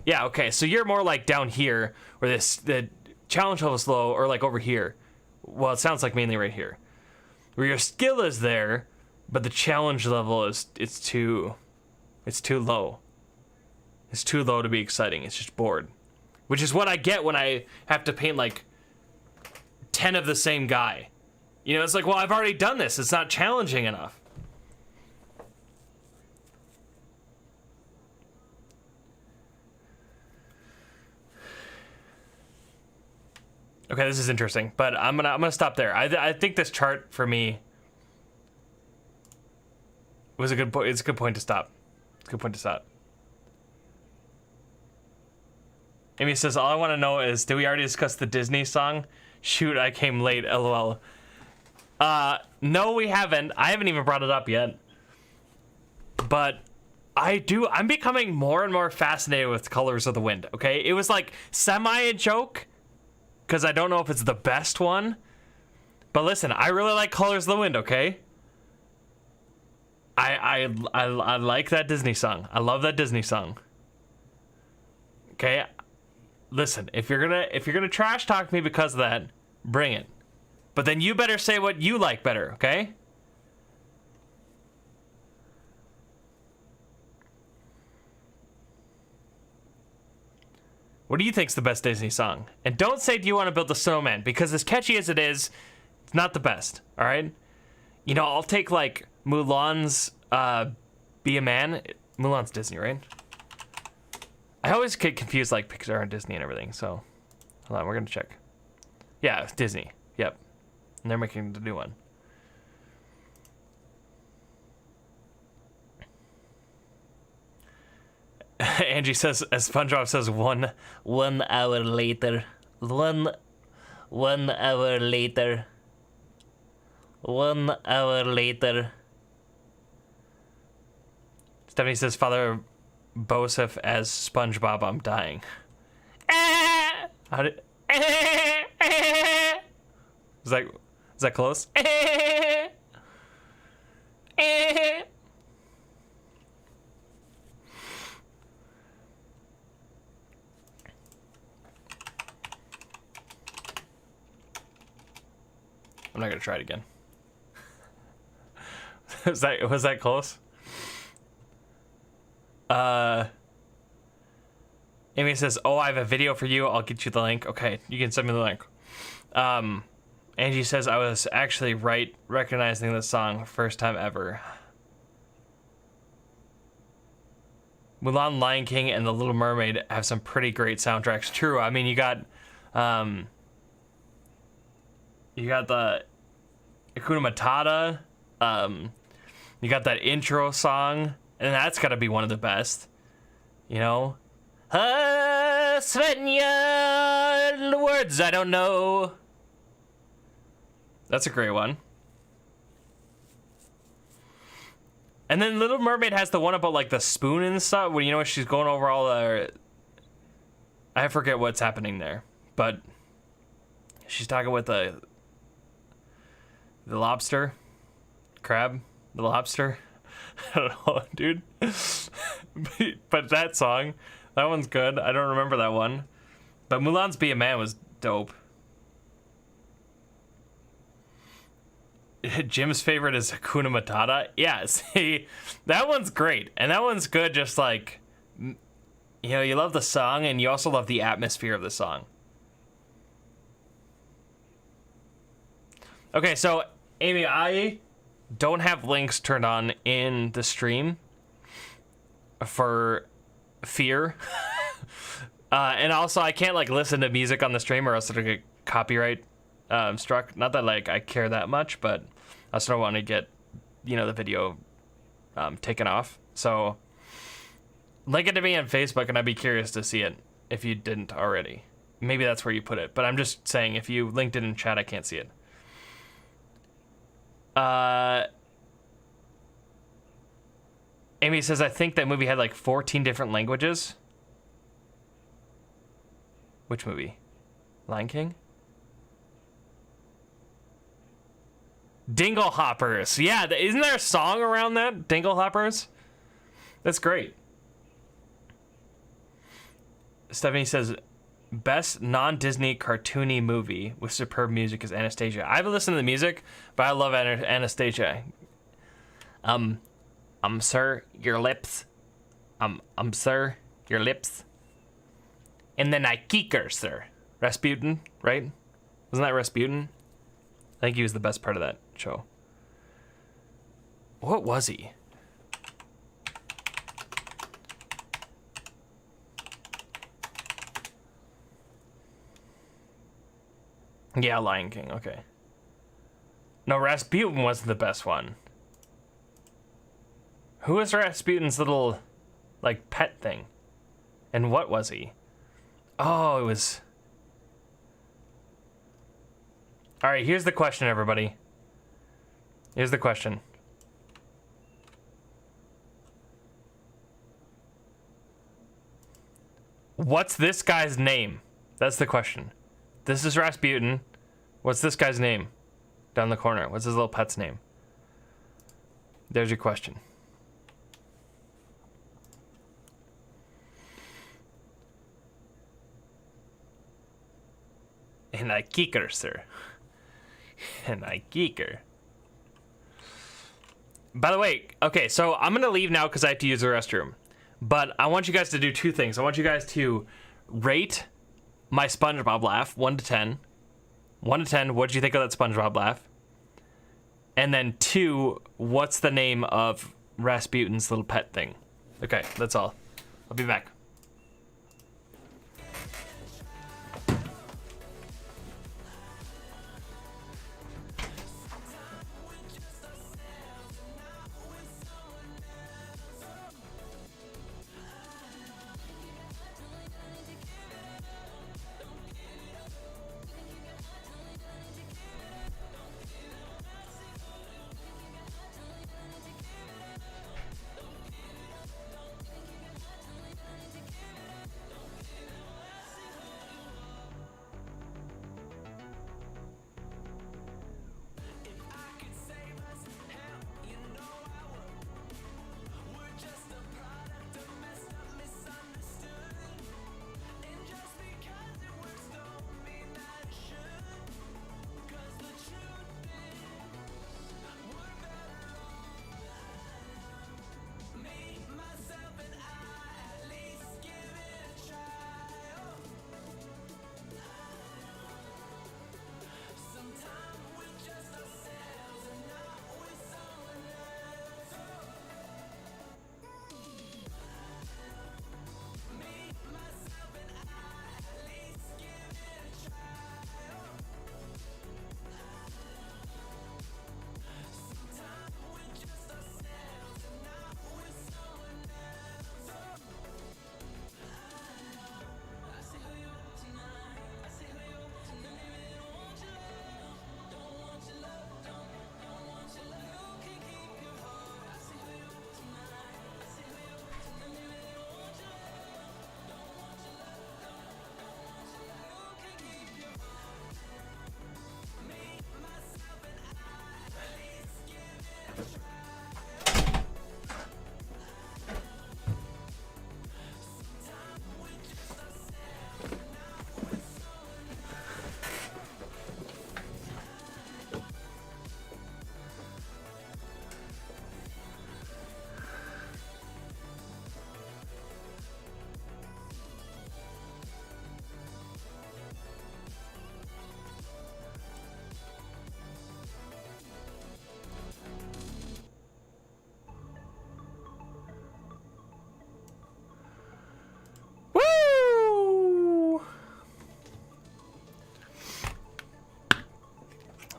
okay. So you're more like down here, where the challenge level is low, or like over here. Well, it sounds like mainly right here, where your skill is there, but the challenge level is too low. It's too low to be exciting. It's just bored, which is what I get when I have to paint like 10 of the same guy. It's like, well, I've already done this. It's not challenging enough. Okay, this is interesting, but I'm gonna stop there. I think this chart for me was a good point. It's a good point to stop. Amy says, all I want to know is, did we already discuss the Disney song? Shoot, I came late, lol. No, we haven't. I haven't even brought it up yet. But I'm becoming more and more fascinated with Colors of the Wind, okay? It was like semi a joke, because I don't know if it's the best one. But listen, I really like Colors of the Wind, okay? I like that Disney song. I love that Disney song. Okay? Listen, if you're gonna trash talk me because of that, bring it. But then you better say what you like better, okay? What do you think's the best Disney song? And don't say, do you want to build a snowman? Because as catchy as it is, it's not the best, all right? You know, I'll take, like, Mulan's Be a Man. Mulan's Disney, right? I always get confused, like, Pixar and Disney and everything, so... Hold on, we're gonna check. Yeah, Disney. Yep. And they're making the new one. Angie says, as SpongeBob says, 1 hour later. 1 hour later. 1 hour later. Stephanie says, Father Bosef as SpongeBob, I'm dying. How did... Is that close? I'm not gonna try it again. was that close? Amy says, "Oh, I have a video for you. I'll get you the link." Okay, you can send me the link. Angie says, "I was actually right recognizing this song first time ever." Mulan, Lion King, and The Little Mermaid have some pretty great soundtracks. True. I mean, you got the Hakuna Matata. You got that intro song, and that's got to be one of the best. You know? Svenja, words I don't know. That's a great one. And then Little Mermaid has the one about, like, the spoon and stuff. When, you know, she's going over all the... I forget what's happening there. But she's talking with the lobster. Crab. The lobster. I don't know, dude. But that song, that one's good. I don't remember that one. But Mulan's Be a Man was dope. Jim's favorite is Hakuna Matata. Yeah, see, that one's great. And that one's good, just like, you know, you love the song and you also love the atmosphere of the song. Okay, so, Amy, I don't have links turned on in the stream for fear. And also, I can't, like, listen to music on the stream or else it'll get copyright struck. Not that, like, I care that much, but I also don't want to get, you know, the video taken off. So link it to me on Facebook and I'd be curious to see it if you didn't already. Maybe that's where you put it, but I'm just saying if you linked it in chat, I can't see it. Amy says, I think that movie had like 14 different languages. Which movie? Lion King? Dingle Hoppers. Yeah, isn't there a song around that? Dingle Hoppers? That's great. Stephanie says, best non-Disney cartoony movie with superb music is Anastasia. I haven't listened to the music, but I love Anastasia. Sir, your lips. Sir, your lips. And then I kicker, sir. Rasputin, right? Wasn't that Rasputin? I think he was the best part of that show. What was he? Yeah, Lion King, okay. No, Rasputin wasn't the best one. Who was Rasputin's little, like, pet thing? And what was he? Oh, it was... Alright, here's the question, everybody. Here's the question. What's this guy's name? That's the question. This is Rasputin. What's this guy's name? Down the corner. What's his little pet's name? There's your question. And I geeker, sir. And I geeker. By the way, okay, so I'm going to leave now because I have to use the restroom. But I want you guys to do two things. I want you guys to rate my SpongeBob laugh, 1 to 10. 1 to 10, what did you think of that SpongeBob laugh? And then 2, what's the name of Rasputin's little pet thing? Okay, that's all. I'll be back.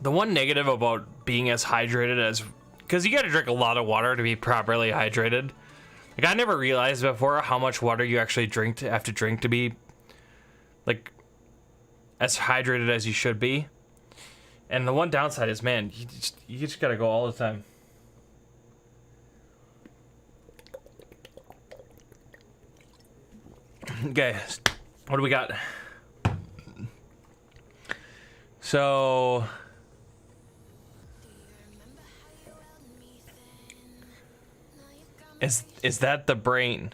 The one negative about being as hydrated as... Because you gotta drink a lot of water to be properly hydrated. Like, I never realized before how much water you actually have to drink to be, like, as hydrated as you should be. And the one downside is, man, you just gotta go all the time. Okay, what do we got? So... Is that the brain?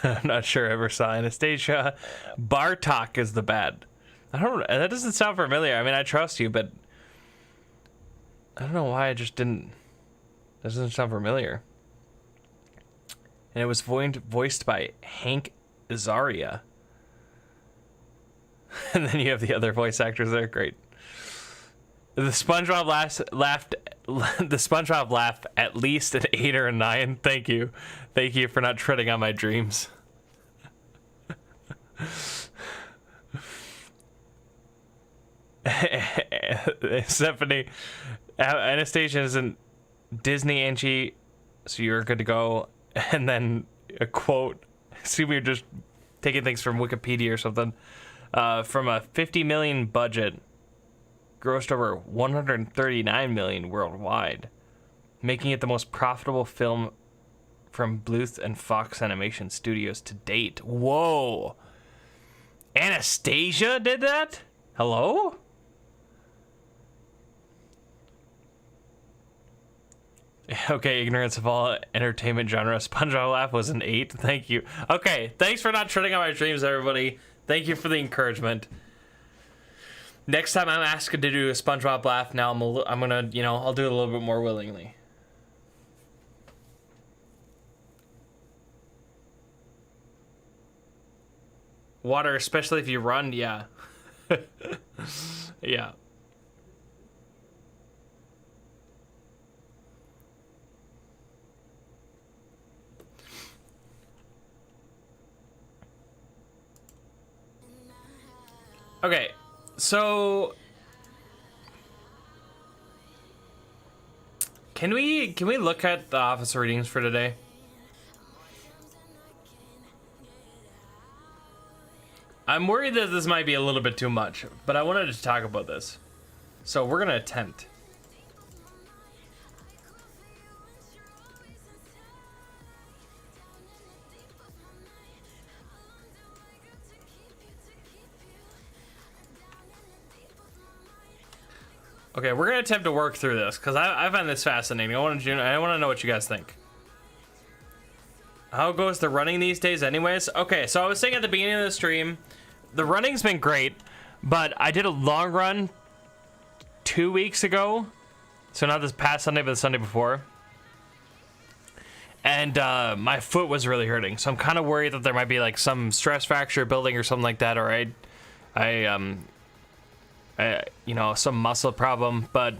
I'm not sure I ever saw Anastasia. Bartok is the bad. I don't know. That doesn't sound familiar. I mean, I trust you, but I don't know why I just didn't. That doesn't sound familiar. And it was voiced by Hank Azaria. And then you have the other voice actors there. Great. The SpongeBob the SpongeBob laugh at least an 8 or a 9. Thank you for not treading on my dreams. Stephanie, Anastasia isn't Disney Angie, so you're good to go. And then a quote. See, we were just taking things from Wikipedia or something. From a $50 million budget, grossed over $139 million worldwide, making it the most profitable film from Bluth and Fox Animation Studios to date. Whoa! Anastasia did that? Hello? Okay, ignorance of all entertainment genre. SpongeBob Laugh was an 8. Thank you. Okay, thanks for not treading on my dreams, everybody. Thank you for the encouragement. Next time I'm asked to do a SpongeBob Laugh, now I'm gonna, you know, I'll do it a little bit more willingly. Water, especially if you run, yeah. Yeah. Okay, so can we look at the office readings for today? I'm worried that this might be a little bit too much, but I wanted to talk about this. So we're gonna attempt. Okay, we're gonna attempt to work through this because I find this fascinating. I want to know what you guys think. How goes the running these days, anyways? Okay, so I was saying at the beginning of the stream, the running's been great, but I did a long run 2 weeks ago, so not this past Sunday, but the Sunday before, and my foot was really hurting. So I'm kind of worried that there might be like some stress fracture building or something like that, or you know, some muscle problem. But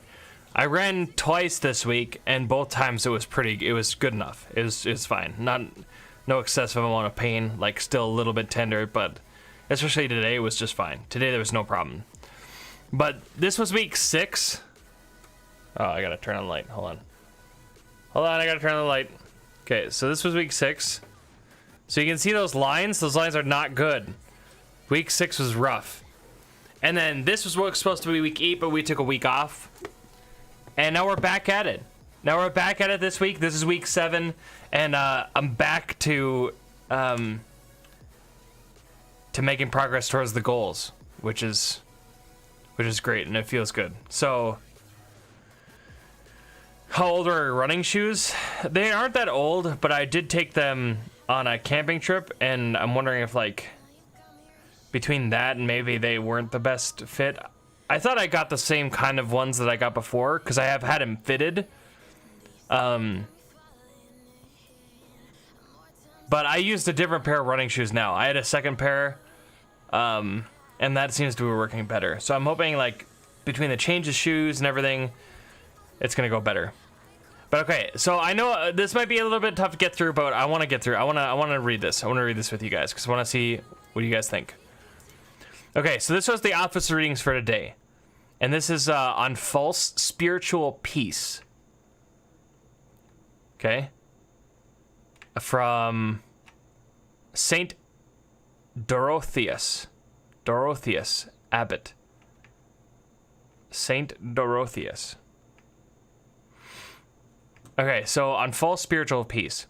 I ran twice this week, and both times it was good enough. It was fine. No excessive amount of pain, like still a little bit tender, but especially today it was just fine. Today there was no problem. But this was week 6. Oh, I gotta turn on the light. Hold on, I gotta turn on the light. Okay, so this was week 6. So you can see those lines. Those lines are not good. Week 6 was rough. And then this was what's supposed to be week 8, but we took a week off. And now we're back at it. This week. This is week 7, and I'm back to making progress towards the goals, which is great, and it feels good. So, how old are running shoes? They aren't that old, but I did take them on a camping trip, and I'm wondering if, like, between that and maybe they weren't the best fit. I thought I got the same kind of ones that I got before, because I have had them fitted. But I used a different pair of running shoes now. I had a second pair, and that seems to be working better. So I'm hoping, like, between the change of shoes and everything, it's gonna go better. But okay, so I know this might be a little bit tough to get through, but I want to get through. I want to read this. I want to read this with you guys because I want to see what you guys think. Okay, so this was the office readings for today, and this is on false spiritual peace. Okay, from Saint Dorotheus Abbot. Saint Dorotheus. Okay, so on false spiritual peace.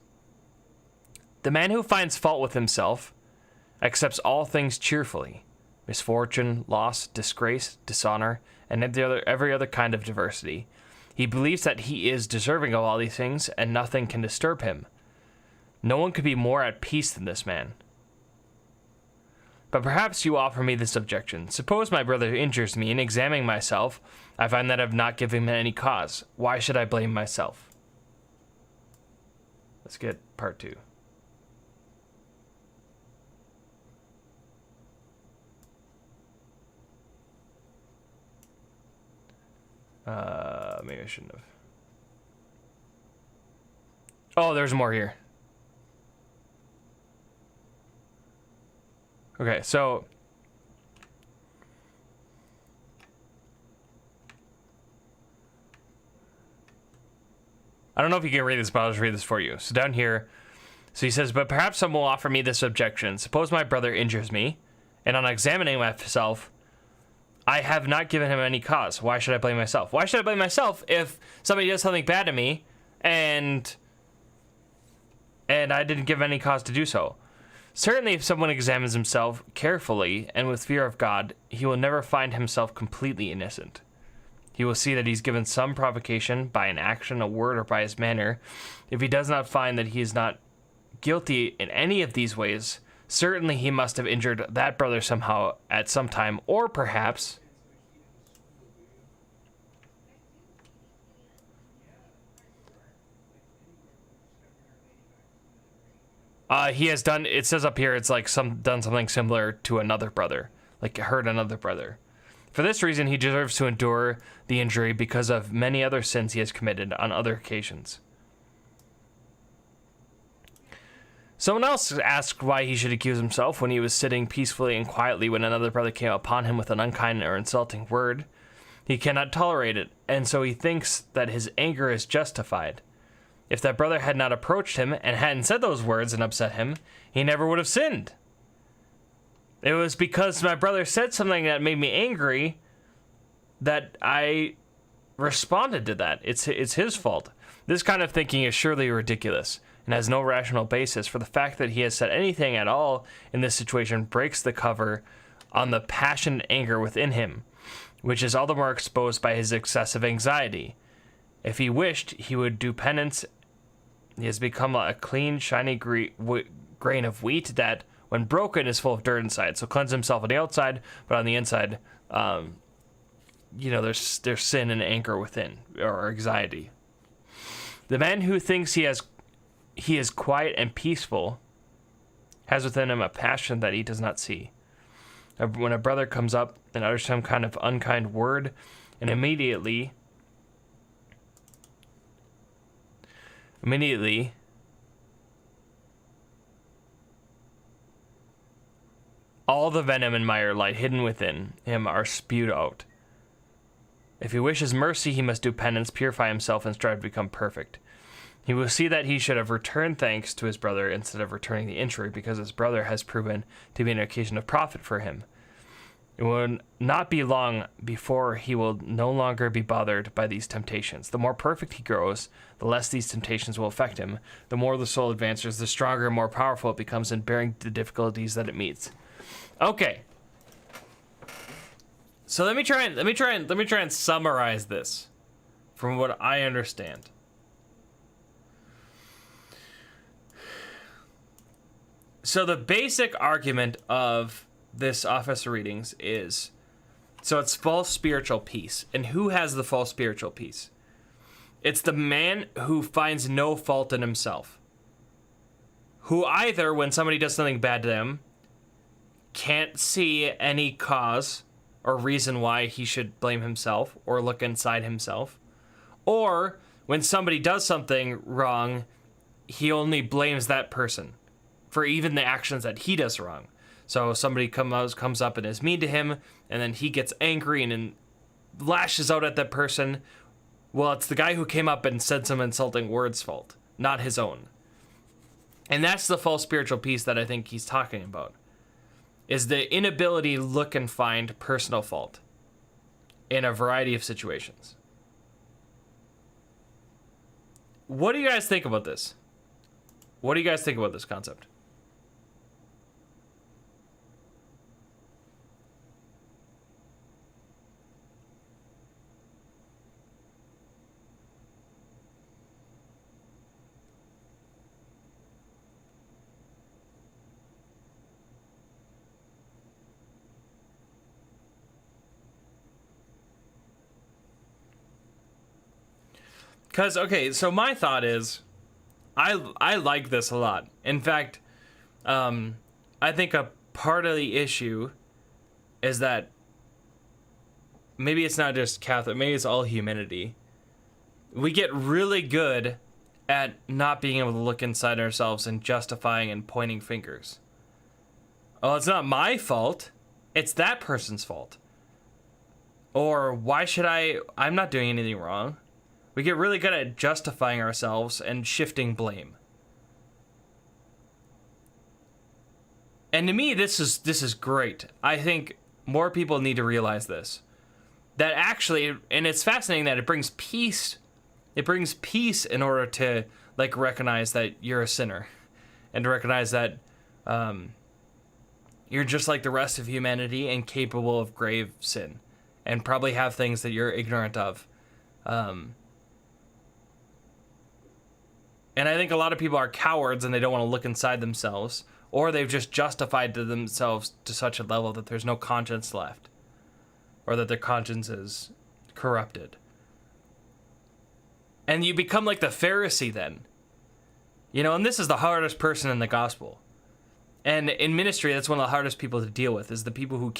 The man who finds fault with himself accepts all things cheerfully. Misfortune, loss, disgrace, dishonor, and every other kind of diversity. He believes that he is deserving of all these things, and nothing can disturb him. No one could be more at peace than this man. But perhaps you offer me this objection. Suppose my brother injures me, and examining myself, I find that I have not given him any cause. Why should I blame myself? Let's get part 2. Maybe I shouldn't have. Oh, there's more here. Okay, so I don't know if you can read this, but I'll just read this for you. So down here, so he says, but perhaps someone will offer me this objection. Suppose my brother injures me, and on examining myself, I have not given him any cause. Why should I blame myself? Why should I blame myself if somebody does something bad to me and I didn't give any cause to do so? Certainly, if someone examines himself carefully and with fear of God, he will never find himself completely innocent. He will see that he's given some provocation by an action, a word, or by his manner. If he does not find that he is not guilty in any of these ways, certainly he must have injured that brother somehow at some time, or perhaps he has done, it says up here, it's like done something similar to another brother, like hurt another brother. For this reason, he deserves to endure the injury because of many other sins he has committed on other occasions. Someone else asked why he should accuse himself when he was sitting peacefully and quietly when another brother came upon him with an unkind or insulting word. He cannot tolerate it, and so he thinks that his anger is justified. If that brother had not approached him and hadn't said those words and upset him, he never would have sinned. It was because my brother said something that made me angry that I responded to that. It's his fault. This kind of thinking is surely ridiculous and has no rational basis, for the fact that he has said anything at all in this situation breaks the cover on the passionate anger within him, which is all the more exposed by his excessive anxiety. If he wished, he would do penance. He has become a clean, shiny grain of wheat that, when broken, is full of dirt inside. So cleanse himself on the outside, but on the inside, there's sin and anger within, or anxiety. The man who thinks he is quiet and peaceful has within him a passion that he does not see. When a brother comes up and utters some kind of unkind word, and immediately all the venom and mire lie hidden within him are spewed out. If he wishes mercy, he must do penance, purify himself, and strive to become perfect. He will see that he should have returned thanks to his brother instead of returning the injury, because his brother has proven to be an occasion of profit for him. It will not be long before he will no longer be bothered by these temptations. The more perfect he grows, the less these temptations will affect him. The more the soul advances, the stronger and more powerful it becomes in bearing the difficulties that it meets. Okay. So let me try and summarize this from what I understand. So the basic argument of this Office of Readings is, so it's false spiritual peace. And who has the false spiritual peace? It's the man who finds no fault in himself. Who either, when somebody does something bad to them, can't see any cause or reason why he should blame himself or look inside himself. Or when somebody does something wrong, he only blames that person for even the actions that he does wrong. So somebody comes up and is mean to him, and then he gets angry and then lashes out at that person. Well, it's the guy who came up and said some insulting words' fault, not his own. And that's the false spiritual peace that I think he's talking about, is the inability to look and find personal fault in a variety of situations. What do you guys think about this? What do you guys think about this concept? Because, okay, so my thought is, I like this a lot. In fact, I think a part of the issue is that maybe it's not just Catholic, maybe it's all humanity. We get really good at not being able to look inside ourselves and justifying and pointing fingers. Oh, it's not my fault. It's that person's fault. Or why should I'm not doing anything wrong. We get really good at justifying ourselves and shifting blame. And to me, this is great. I think more people need to realize this. That actually, and it's fascinating that it brings peace. It brings peace in order to recognize that you're a sinner, and to recognize that You're just like the rest of humanity and capable of grave sin, and probably have things that you're ignorant of. And I think a lot of people are cowards and they don't want to look inside themselves, or they've just justified to themselves to such a level that there's no conscience left, or that their conscience is corrupted. And you become like the Pharisee then. And this is the hardest person in the gospel. And in ministry, that's one of the hardest people to deal with, is the people who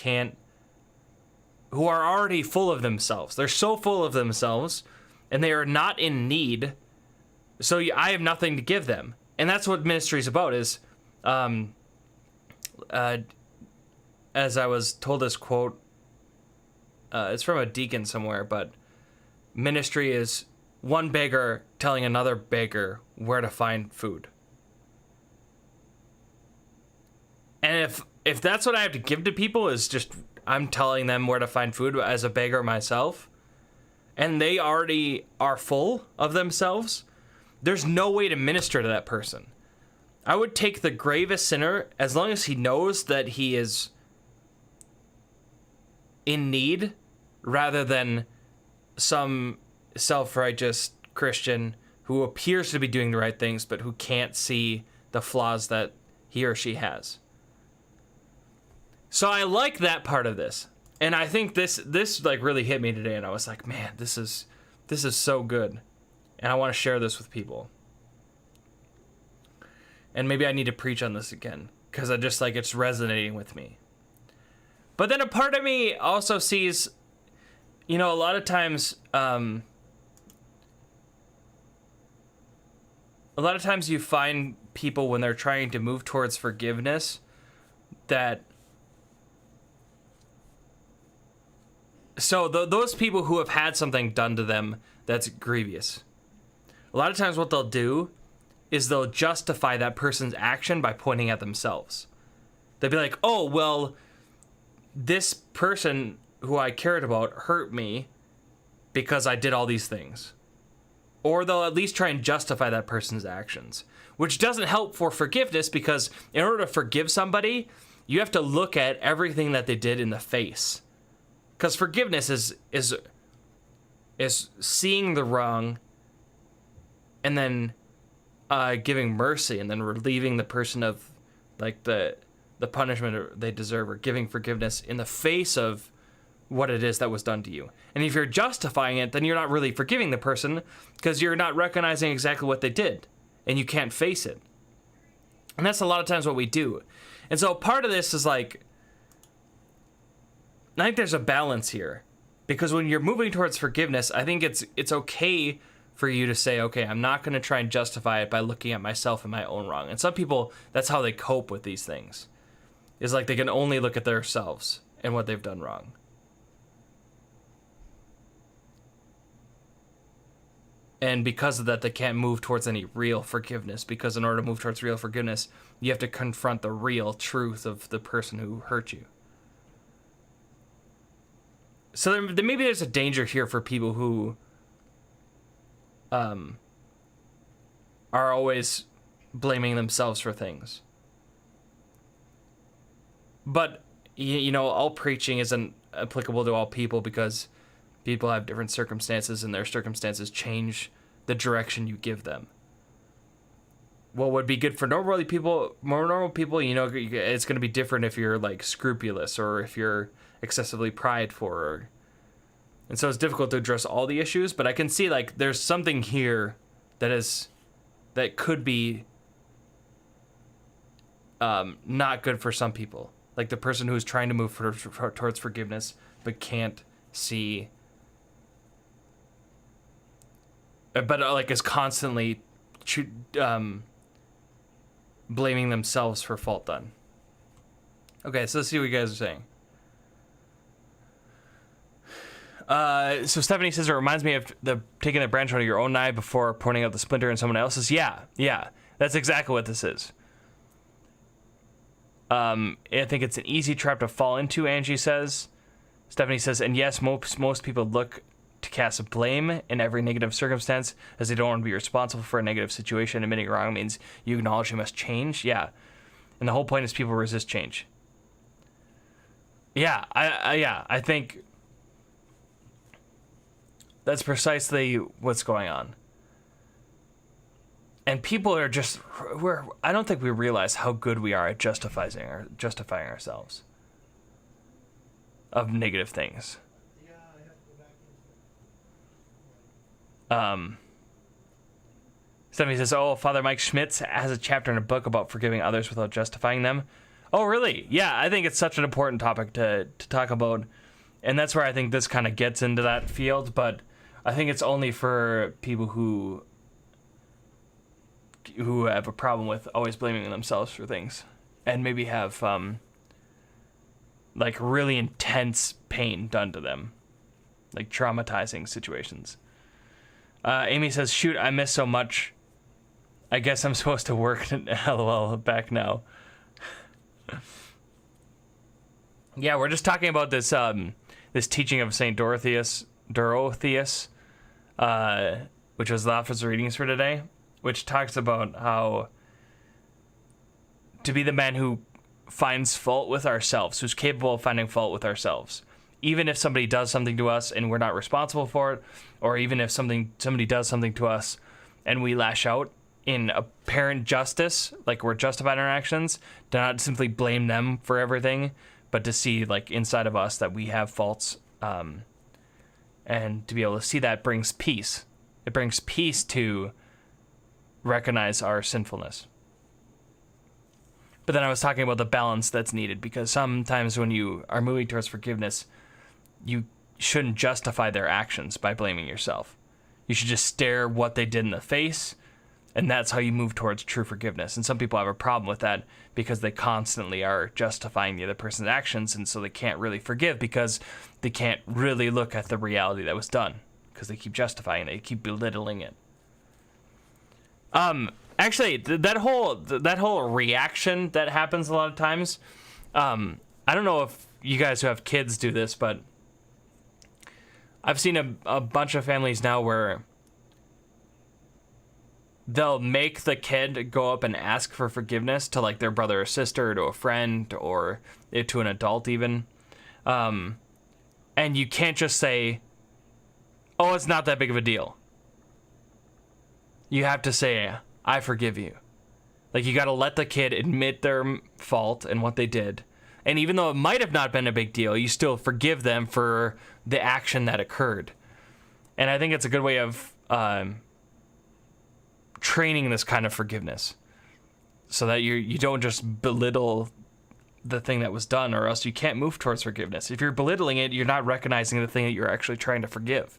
are already full of themselves. They're so full of themselves, and they are not in need, so I have nothing to give them. And that's what ministry is about, is, as I was told this quote, it's from a deacon somewhere, but ministry is one beggar telling another beggar where to find food. And if that's what I have to give to people, is just I'm telling them where to find food as a beggar myself, and they already are full of themselves, there's no way to minister to that person. I would take the gravest sinner, as long as he knows that he is in need, rather than some self-righteous Christian who appears to be doing the right things, but who can't see the flaws that he or she has. So I like that part of this. And I think this like really hit me today, and I was like, man, this is so good. And I want to share this with people. And maybe I need to preach on this again, because I just like it's resonating with me. But then a part of me also sees, a lot of times you find people when they're trying to move towards forgiveness that those people who have had something done to them that's grievous, a lot of times what they'll do is they'll justify that person's action by pointing at themselves. They'll be like, oh, well, this person who I cared about hurt me because I did all these things. Or they'll at least try and justify that person's actions, which doesn't help for forgiveness, because in order to forgive somebody, you have to look at everything that they did in the face. Because forgiveness is seeing the wrong and then giving mercy, and then relieving the person of like the punishment they deserve, or giving forgiveness in the face of what it is that was done to you. And if you're justifying it, then you're not really forgiving the person, because you're not recognizing exactly what they did, and you can't face it. And that's a lot of times what we do. And so part of this is like, I think there's a balance here, because when you're moving towards forgiveness, I think it's okay for you to say, okay, I'm not going to try and justify it by looking at myself and my own wrong. And some people, that's how they cope with these things, is like they can only look at themselves and what they've done wrong. And because of that, they can't move towards any real forgiveness, because in order to move towards real forgiveness, you have to confront the real truth of the person who hurt you. So there maybe there's a danger here for people who are always blaming themselves for things. But, all preaching isn't applicable to all people, because people have different circumstances, and their circumstances change the direction you give them. What would be good for more normal people, it's going to be different if you're like scrupulous, or if you're excessively prideful, and so it's difficult to address all the issues. But I can see like there's something here that could be not good for some people, like the person who's trying to move towards forgiveness but can't see, but like is constantly blaming themselves for fault done. Okay, so let's see what you guys are saying. So Stephanie says, it reminds me of taking the branch out of your own eye before pointing out the splinter in someone else's. Yeah, that's exactly what this is. I think it's an easy trap to fall into, Angie says. Stephanie says, and yes, most people look to cast blame in every negative circumstance, as they don't want to be responsible for a negative situation. Admitting wrong means you acknowledge you must change. Yeah. And the whole point is people resist change. Yeah, I think that's precisely what's going on. And people are just, I don't think we realize how good we are at justifying ourselves of negative things. Stephanie says, oh, Father Mike Schmitz has a chapter in a book about forgiving others without justifying them. Oh, really? Yeah, I think it's such an important topic to talk about. And that's where I think this kind of gets into that field. But I think it's only for people who have a problem with always blaming themselves for things. And maybe have, like, really intense pain done to them. Like, traumatizing situations. Amy says, shoot, I miss so much. I guess I'm supposed to work. LOL, back now. Yeah, we're just talking about this this teaching of St. Dorotheus, which was the office readings for today, which talks about how to be the man who finds fault with ourselves, who's capable of finding fault with ourselves. Even if somebody does something to us and we're not responsible for it, or even if somebody does something to us and we lash out in apparent justice, like we're justified in our actions, to not simply blame them for everything, but to see like inside of us that we have faults, and to be able to see that brings peace. It brings peace to recognize our sinfulness. But then I was talking about the balance that's needed, because sometimes when you are moving towards forgiveness, you shouldn't justify their actions by blaming yourself. You should just stare what they did in the face, and that's how you move towards true forgiveness. And some people have a problem with that because they constantly are justifying the other person's actions, and so they can't really forgive because they can't really look at the reality that was done because they keep justifying it, they keep belittling it. Actually, that whole reaction that happens a lot of times, I don't know if you guys who have kids do this, but I've seen a bunch of families now where they'll make the kid go up and ask for forgiveness to like their brother or sister, to a friend, or to an adult even. And you can't just say, oh, it's not that big of a deal. You have to say, I forgive you. Like, you got to let the kid admit their fault and what they did. And even though it might have not been a big deal, you still forgive them for the action that occurred. And I think it's a good way of training this kind of forgiveness, so that you don't just belittle the thing that was done, or else you can't move towards forgiveness. If you're belittling it, you're not recognizing the thing that you're actually trying to forgive.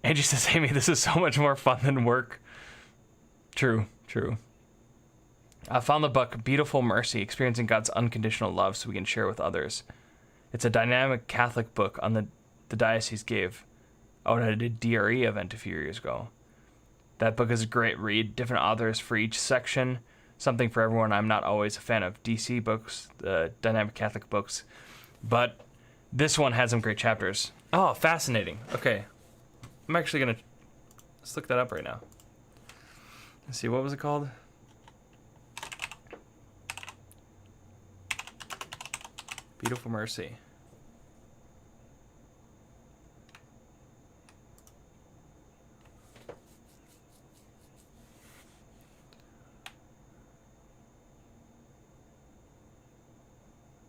Angie says, Amy, this is so much more fun than work. True. I found the book Beautiful Mercy, Experiencing God's Unconditional Love So We Can Share With Others. It's a dynamic Catholic book on the diocese gave out at a DRE event a few years ago. That book is a great read, different authors for each section, something for everyone. I'm not always a fan of DC books, the dynamic Catholic books, but this one had some great chapters. Oh, fascinating. Okay. I'm actually going to... Let's look that up right now. Let's see, what was it called? Beautiful Mercy.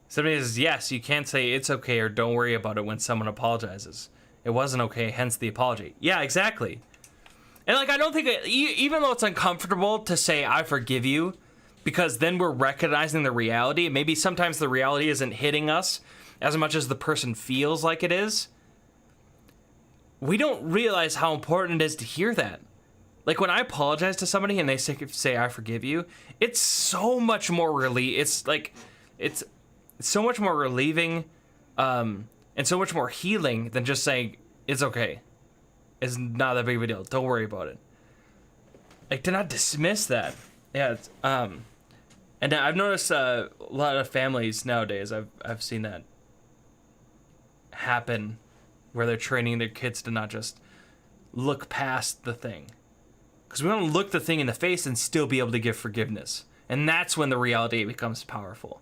Somebody says, yes, you can't say it's okay or don't worry about it when someone apologizes. It wasn't okay, hence the apology. Yeah, exactly. And like, I don't think, even though it's uncomfortable to say, I forgive you, because then we're recognizing the reality. Maybe sometimes the reality isn't hitting us as much as the person feels like it is. We don't realize how important it is to hear that. Like, when I apologize to somebody and they say I forgive you, it's so much more it's so much more relieving, and so much more healing than just saying, it's okay. It's not that big of a deal. Don't worry about it. Like, to not dismiss that. Yeah, it's, and I've noticed a lot of families nowadays, I've seen that happen, where they're training their kids to not just look past the thing. Because we want to look the thing in the face and still be able to give forgiveness. And that's when the reality becomes powerful.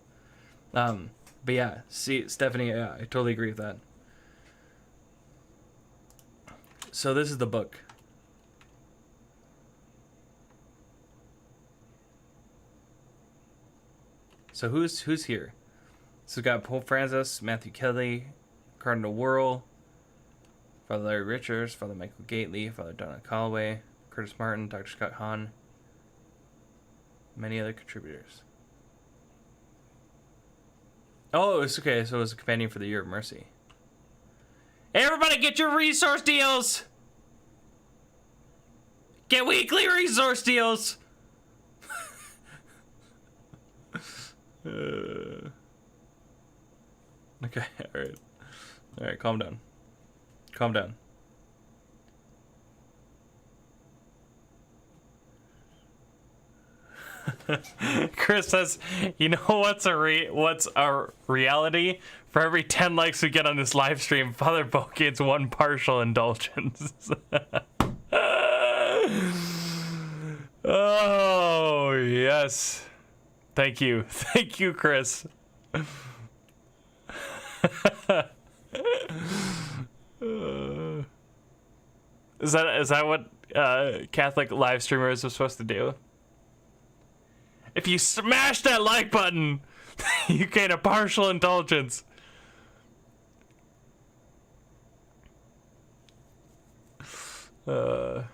But yeah, see, Stephanie, yeah, I totally agree with that. So this is the book. So who's here? So we've got Pope Francis, Matthew Kelly, Cardinal Wuerl, Father Larry Richards, Father Michael Gately, Father Donna Calloway, Curtis Martin, Dr. Scott Hahn, many other contributors. Oh, it's okay. So it was a companion for the Year of Mercy. Hey, everybody, get your resource deals. Get weekly resource deals. Okay, all right, calm down. Calm down. Chris says, "You know what's a reality? For every 10 likes we get on this live stream, Father Bo gets one partial indulgence." Oh yes, thank you, Chris. Is that what Catholic live streamers are supposed to do? If you smash that like button, you gain a partial indulgence. It's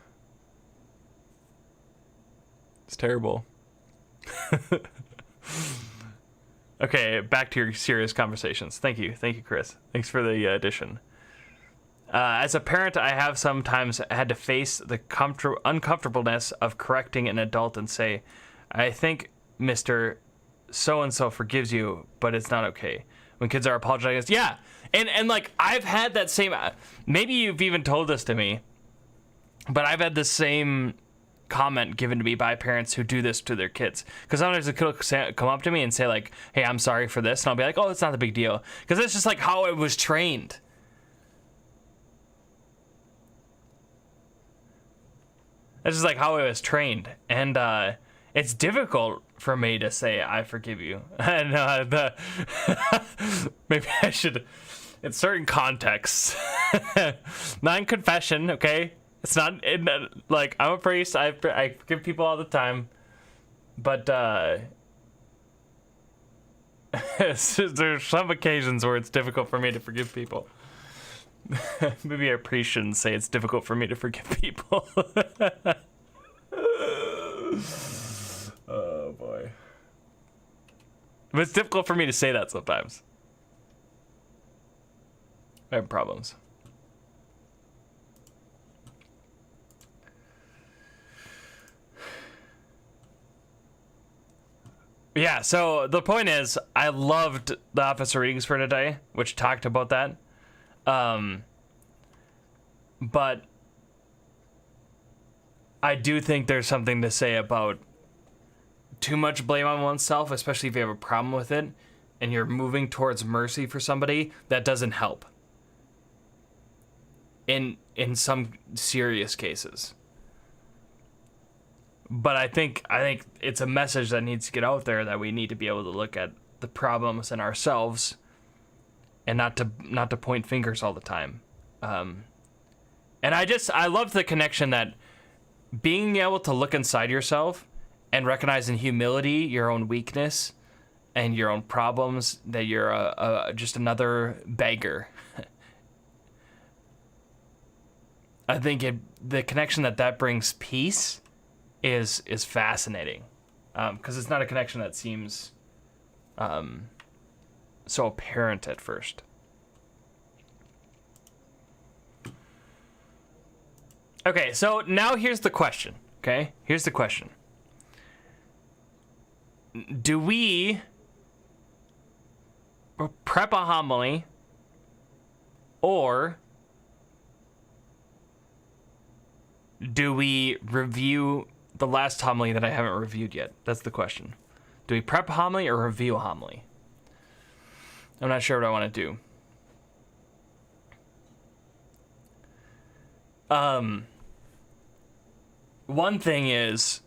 terrible. Okay, back to your serious conversations. Thank you, Chris. Thanks for the addition. As a parent, I have sometimes had to face the uncomfortableness of correcting an adult and say, "I think Mr. So-and-so forgives you, but it's not okay." When kids are apologizing, yeah. And like, I've had that same, maybe you've even told this to me, but I've had the same comment given to me by parents who do this to their kids. Because sometimes a kid will come up to me and say like, "Hey, I'm sorry for this." And I'll be like, "Oh, it's not a big deal." Because it's just like how I was trained. That's just like how I was trained. And it's difficult for me to say, "I forgive you." And maybe I should, in certain contexts, not in confession, okay? It's not in, like, I'm a priest. I forgive people all the time, but there's some occasions where it's difficult for me to forgive people. Maybe a priest shouldn't say it's difficult for me to forgive people. Oh boy, but it's difficult for me to say that sometimes. I have problems. Yeah, so the point is, I loved the officer readings for today, which talked about that. But I do think there's something to say about too much blame on oneself, especially if you have a problem with it and you're moving towards mercy for somebody. That doesn't help in some serious cases. But I think it's a message that needs to get out there, that we need to be able to look at the problems in ourselves and not to point fingers all the time. And I love the connection that being able to look inside yourself and recognize in humility your own weakness and your own problems, that you're just another beggar. I think the connection that brings peace is fascinating, because it's not a connection that seems so apparent at first. Okay, so now here's the question. Okay, here's the question: do we prep a homily, or do we review the last homily that I haven't reviewed yet? That's the question. Do we prep a homily or review a homily? I'm not sure what I want to do. one thing is,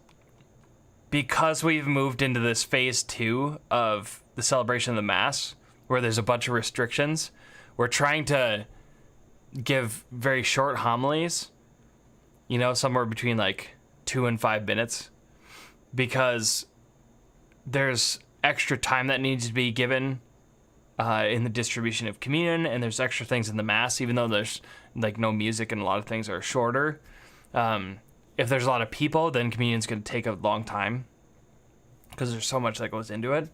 because we've moved into this phase 2 of the celebration of the Mass, where there's a bunch of restrictions, we're trying to give very short homilies, you know, somewhere between like 2 and 5 minutes, because there's extra time that needs to be given in the distribution of communion, and there's extra things in the Mass, even though there's like no music and a lot of things are shorter. If there's a lot of people, then communion's going to take a long time because there's so much that goes into it.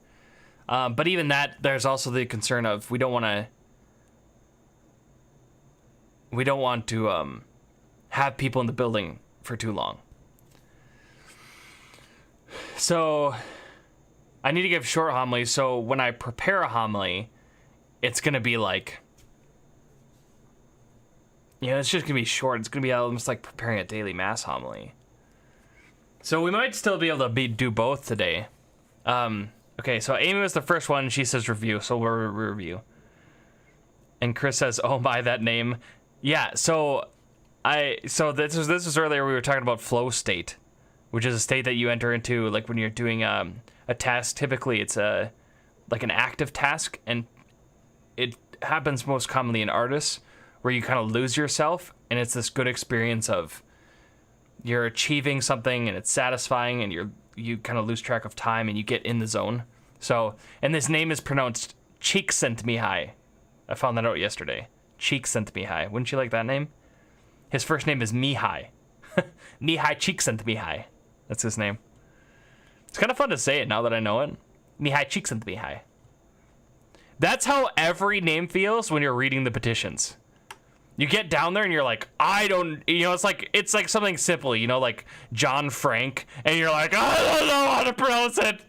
But even that, there's also the concern of we don't want to have people in the building for too long. So I need to give short homilies. So when I prepare a homily, it's going to be like, you know, it's just going to be short. It's going to be almost like preparing a daily Mass homily. So we might still be able to do both today. Okay, so Amy was the first one. She says review, so we'll review. And Chris says, "Oh my, that name." Yeah. So this was earlier. We were talking about flow state, which is a state that you enter into like when you're doing a task. Typically, it's like an active task, and it happens most commonly in artists, where you kind of lose yourself, and it's this good experience of you're achieving something and it's satisfying, and you kind of lose track of time and you get in the zone. So, and this name is pronounced Csikszentmihalyi. I found that out yesterday. Csikszentmihalyi. Wouldn't you like that name? His first name is Mihai. Mihai Csikszentmihalyi. That's his name. It's kind of fun to say it now that I know it. Mihai Csikszentmihalyi. That's how every name feels when you're reading the petitions. You get down there and you're like, it's like something simple, you know, like John Frank, and you're like, I don't know how to pronounce it.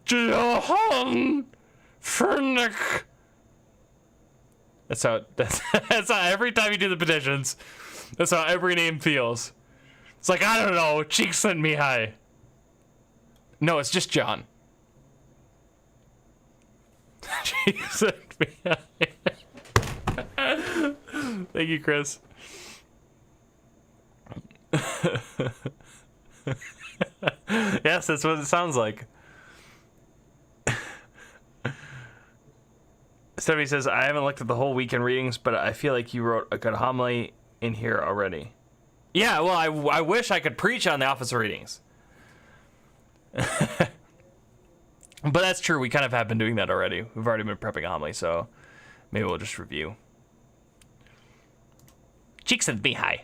Johan Frank. That's how every time you do the petitions, that's how every name feels. It's like, I don't know, Csikszentmihalyi. No, it's just John. Csikszentmihalyi. Thank you, Chris. Yes, that's what it sounds like. Stephanie says, I haven't looked at the whole weekend readings, but I feel like you wrote a good homily in here already. Yeah, well, I wish I could preach on the office of readings. But that's true. We kind of have been doing that already. We've already been prepping a homily, so maybe we'll just review. Csikszentmihalyi.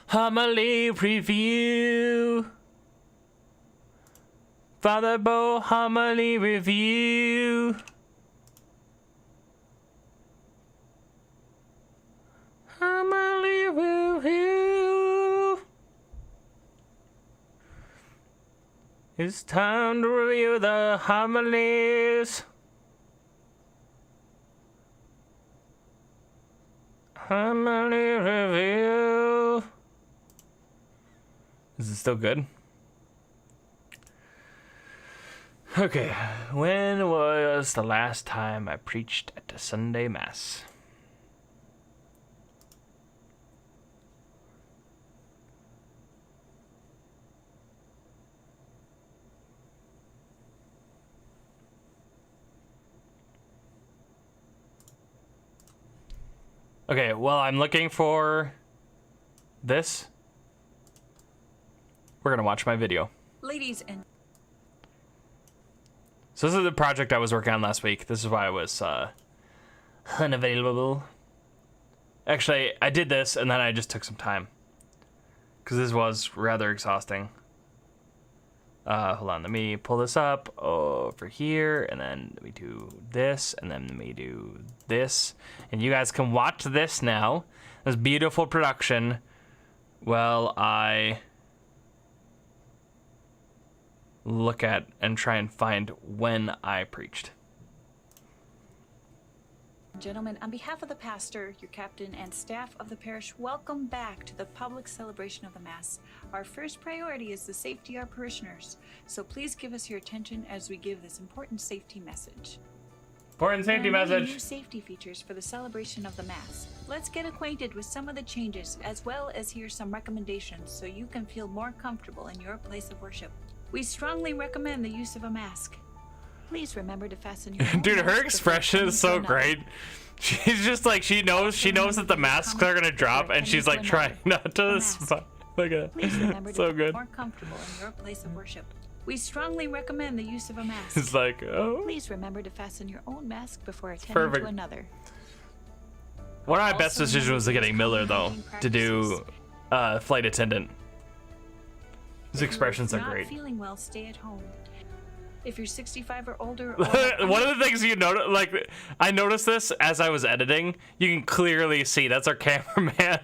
Homily review. Father Bo homily review. Homily review. It's time to review the homilies. Homily review. Is it still good? Okay, when was the last time I preached at the Sunday Mass? Okay, well, I'm looking for this. We're gonna watch my video. Ladies and So this is the project I was working on last week. This is why I was unavailable. Actually, I did this and then I just took some time, because this was rather exhausting. Hold on, let me pull this up over here, and then let me do this, and then let me do this. And you guys can watch this now. This beautiful production while I look at and try and find when I preached. gentlemen, on behalf of the pastor, your captain, and staff of the parish, welcome back to the public celebration of the Mass. Our first priority is the safety of our parishioners, so please give us your attention as we give this important safety message. Important safety There are many message. new safety features for the celebration of the Mass. Let's get acquainted with some of the changes, as well as hear some recommendations so you can feel more comfortable in your place of worship. We strongly recommend the use of a mask. Please remember to fasten your own Dude, mask her before expression attending is to so another. great. She's just like, she knows that the masks are gonna drop, and she's like trying not to smile. Look at Please remember it. to So feel good. more comfortable in your place of worship. We strongly recommend the use of a mask. It's like, oh. Please remember to fasten your own mask before attending perfect. to another. One of my best Also, decisions was getting Miller, though, hygiene to do flight attendant. His If you're expressions are not great. feeling well, stay at home. If you're 65 or older, or One of the things you notice, like, I noticed this as I was editing. You can clearly see that's our cameraman.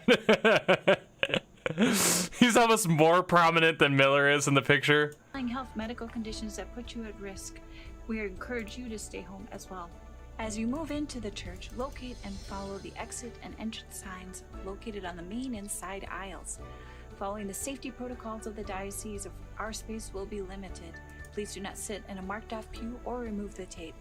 He's almost more prominent than Miller is in the picture. health medical conditions that put you at risk, we encourage you to stay home as well. As you move into the church, locate and follow the exit and entrance signs located on the main and side aisles. Following the safety protocols of the diocese, our space will be limited. Please do not sit in a marked off pew or remove the tape.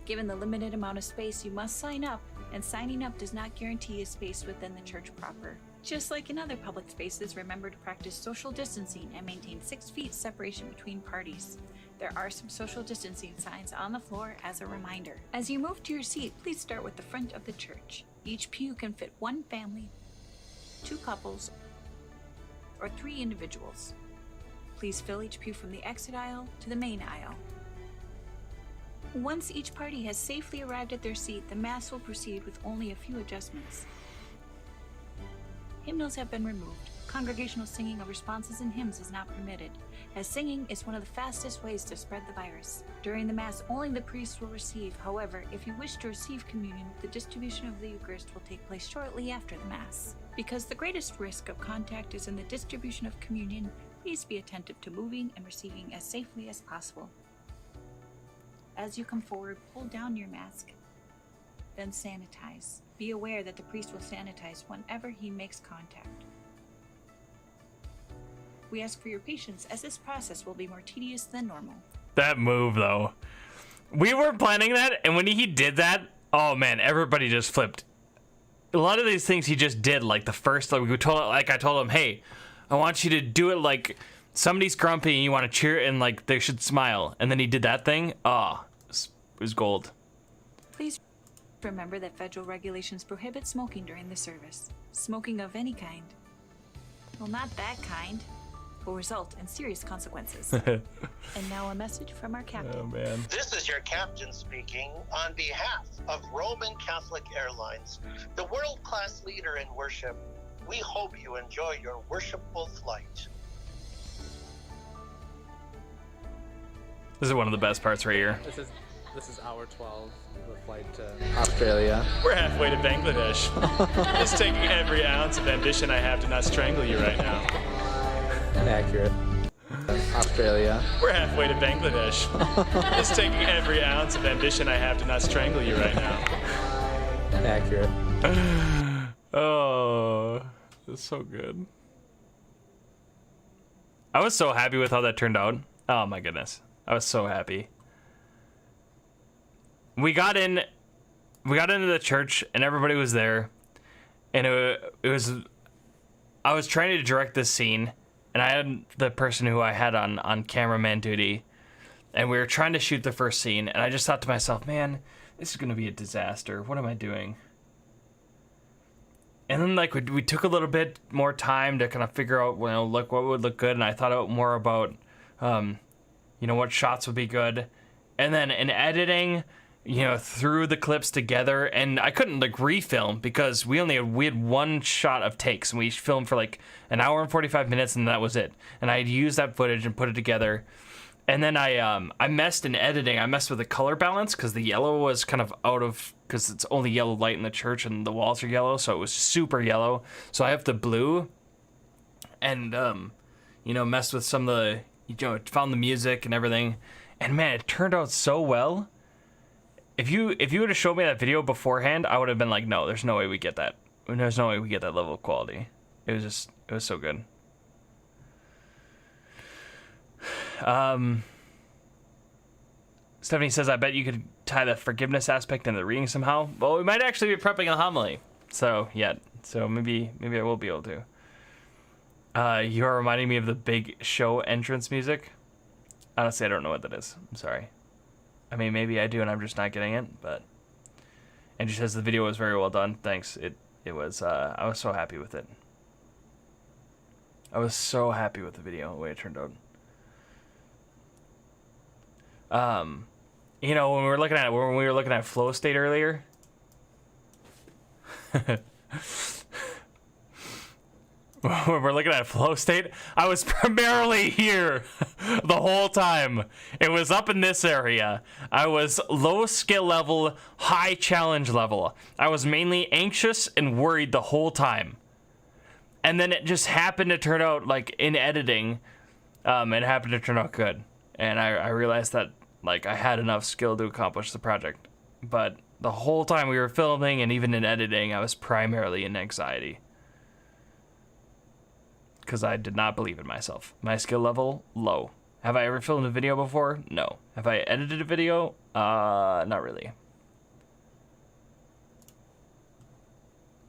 Given the limited amount of space, you must sign up, and signing up does not guarantee a space within the church proper. Just like in other public spaces, remember to practice social distancing and maintain 6 feet separation between parties. There are some social distancing signs on the floor as a reminder. As you move to your seat, please start with the front of the church. Each pew can fit 1 family, 2 couples, or 3 individuals. Please fill each pew from the exit aisle to the main aisle. Once each party has safely arrived at their seat, the Mass will proceed with only a few adjustments. Hymnals have been removed. Congregational singing of responses and hymns is not permitted, as singing is one of the fastest ways to spread the virus. During the Mass, only the priest will receive. However, if you wish to receive communion, the distribution of the Eucharist will take place shortly after the Mass. Because the greatest risk of contact is in the distribution of communion, please be attentive to moving and receiving as safely as possible. As you come forward, pull down your mask, then sanitize. Be aware that the priest will sanitize whenever he makes contact. We ask for your patience, as this process will be more tedious than normal. That move, though. We weren't planning that, and when he did that, oh man, everybody just flipped. A lot of these things he just did, like the first, like I told him, hey, I want you to do it like somebody's grumpy and you want to cheer and like they should smile. And then he did that thing. Oh, it was gold. Please remember that federal regulations prohibit smoking during the service. Smoking of any kind, well, not that kind, will result in serious consequences. And now a message from our captain. Oh man. This is your captain speaking on behalf of Roman Catholic Airlines, the world-class leader in worship. We hope you enjoy your worshipful flight. This is one of the best parts right here. This is hour 12, the flight to Australia. We're halfway to Bangladesh. It's taking every ounce of ambition I have to not strangle you right now. Inaccurate. Australia. We're halfway to Bangladesh. It's taking every ounce of ambition I have to not strangle you right now. Inaccurate. Oh, it's so good. I was so happy with how that turned out. Oh my goodness. I was so happy. We got into the church and everybody was there. And I was trying to direct this scene and I had the person who I had on cameraman duty and we were trying to shoot the first scene and I just thought to myself, man, this is going to be a disaster. What am I doing? And then like we took a little bit more time to kind of figure out, look what would look good, and I thought more about, what shots would be good, and then in editing, threw the clips together, and I couldn't like refilm because we had one shot of takes, and we filmed for like an hour and 45 minutes, and that was it. And I used that footage and put it together. And then I messed in editing. I messed with the color balance because the yellow was kind of out of, because it's only yellow light in the church and the walls are yellow, so it was super yellow. So I have the blue and, messed with some of the, found the music and everything. And man, it turned out so well. If you would have showed me that video beforehand, I would have been like, no, there's no way we get that. There's no way we get that level of quality. It was so good. Stephanie says, I bet you could tie the forgiveness aspect into the reading somehow. Well, we might actually be prepping a homily. So yeah, so maybe I will be able to. You are reminding me of the Big Show entrance music. Honestly, I don't know what that is. I'm sorry. I mean, maybe I do, and I'm just not getting it. But Andrew says the video was very well done. Thanks. It was. I was so happy with it. I was so happy with the video, the way it turned out. You know, when we were looking at flow state earlier. When we're looking at flow state, I was primarily here the whole time. It was up in this area. I was low skill level, high challenge level. I was mainly anxious and worried the whole time. And then it just happened to turn out, like, in editing, it happened to turn out good. And I realized that, like, I had enough skill to accomplish the project. But the whole time we were filming and even in editing, I was primarily in anxiety. Because I did not believe in myself. My skill level, low. Have I ever filmed a video before? No. Have I edited a video? Not really.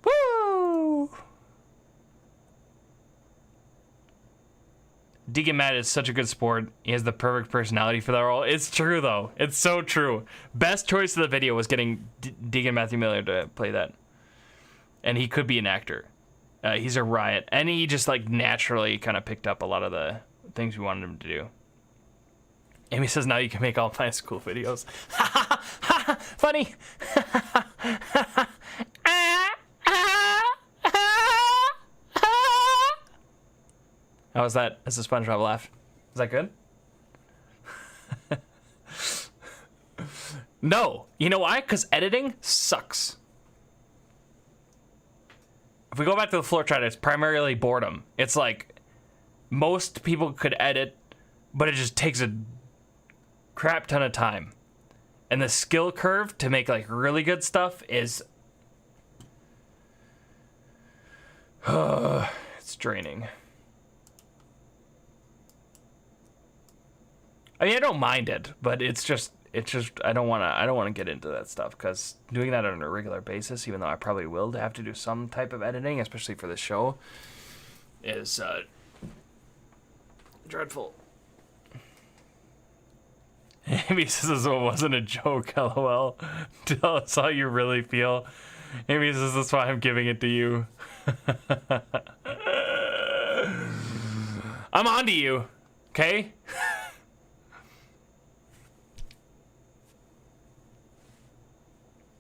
Woo! Deacon Matt is such a good sport. He has the perfect personality for that role. It's true, though. It's so true. Best choice of the video was getting Deacon Matthew Miller to play that. And he could be an actor. He's a riot. And he just, like, naturally kind of picked up a lot of the things we wanted him to do. Amy says now you can make all my school videos. Funny. How was that as a SpongeBob laugh? Is that good? No. You know why? Because editing sucks. If we go back to the floor chart, it's primarily boredom. It's like most people could edit, but it just takes a crap ton of time. And the skill curve to make like really good stuff is it's draining. I mean, I don't mind it, but it's just I don't want to get into that stuff because doing that on a regular basis, even though I probably will have to do some type of editing, especially for the show, is dreadful. Amy says it wasn't a joke, lol. Tell us how you really feel. Amy says that's why I'm giving it to you. I'm on to you, okay?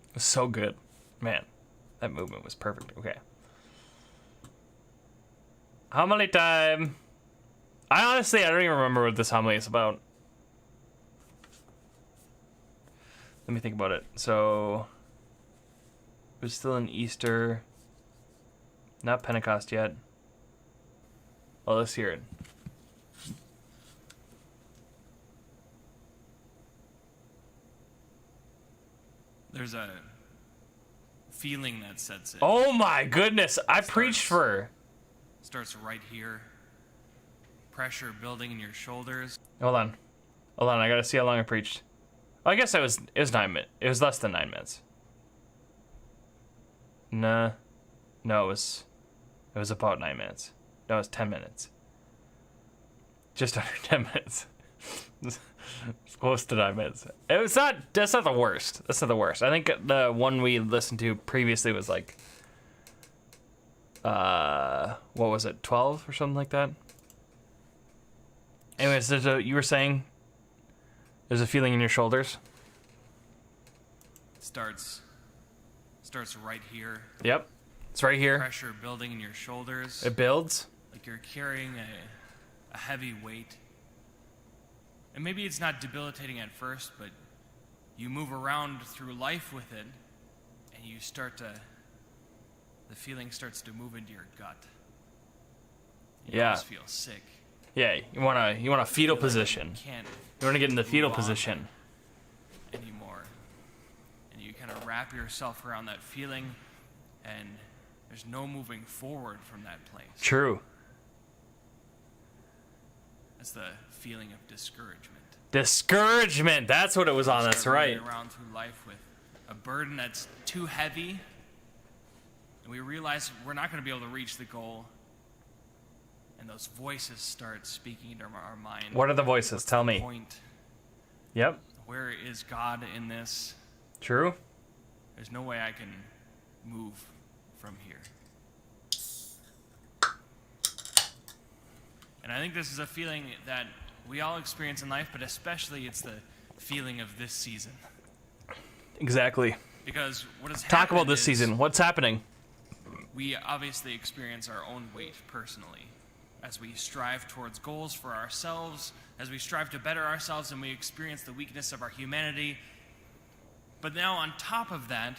It was so good. Man, that movement was perfect. Okay. Homily time. I don't even remember what this homily is about. Let me think about it. So, it was still in Easter. Not Pentecost yet. Oh, let's hear it. There's a feeling that sets in. Oh my goodness! I preached for her. Starts right here. Pressure building in your shoulders. Hold on. I gotta see how long I preached. Oh, I guess it was 9 minutes. It was less than 9 minutes. Nah. No, it was about 9 minutes. No, it was 10 minutes. Just under 10 minutes. It's close to 9 minutes. That's not the worst. That's not the worst. I think the one we listened to previously was like, what was it, 12 or something like that? Anyways, you were saying there's a feeling in your shoulders? Starts right here. Yep. It's right here. Pressure building in your shoulders. It builds. Like you're carrying a heavy weight. And maybe it's not debilitating at first, but you move around through life with it, and the feeling starts to move into your gut. You almost feel sick. Yeah, you want a fetal position. You want to get in the fetal position anymore. And you kind of wrap yourself around that feeling, and there's no moving forward from that place. True. That's the feeling of discouragement. Discouragement. That's what it was on. That's right. Around through life with a burden that's too heavy, and we realize we're not going to be able to reach the goal, and those voices start speaking into our mind. What are the voices? Tell me. Point. Yep. Where is God in this? True. There's no way I can move from here. And I think this is a feeling that we all experience in life, but especially it's the feeling of this season. Exactly. Because what has Talk happened about this is season. What's happening? we obviously experience our own weight personally as we strive towards goals for ourselves, as we strive to better ourselves, and we experience the weakness of our humanity. But now on top of that,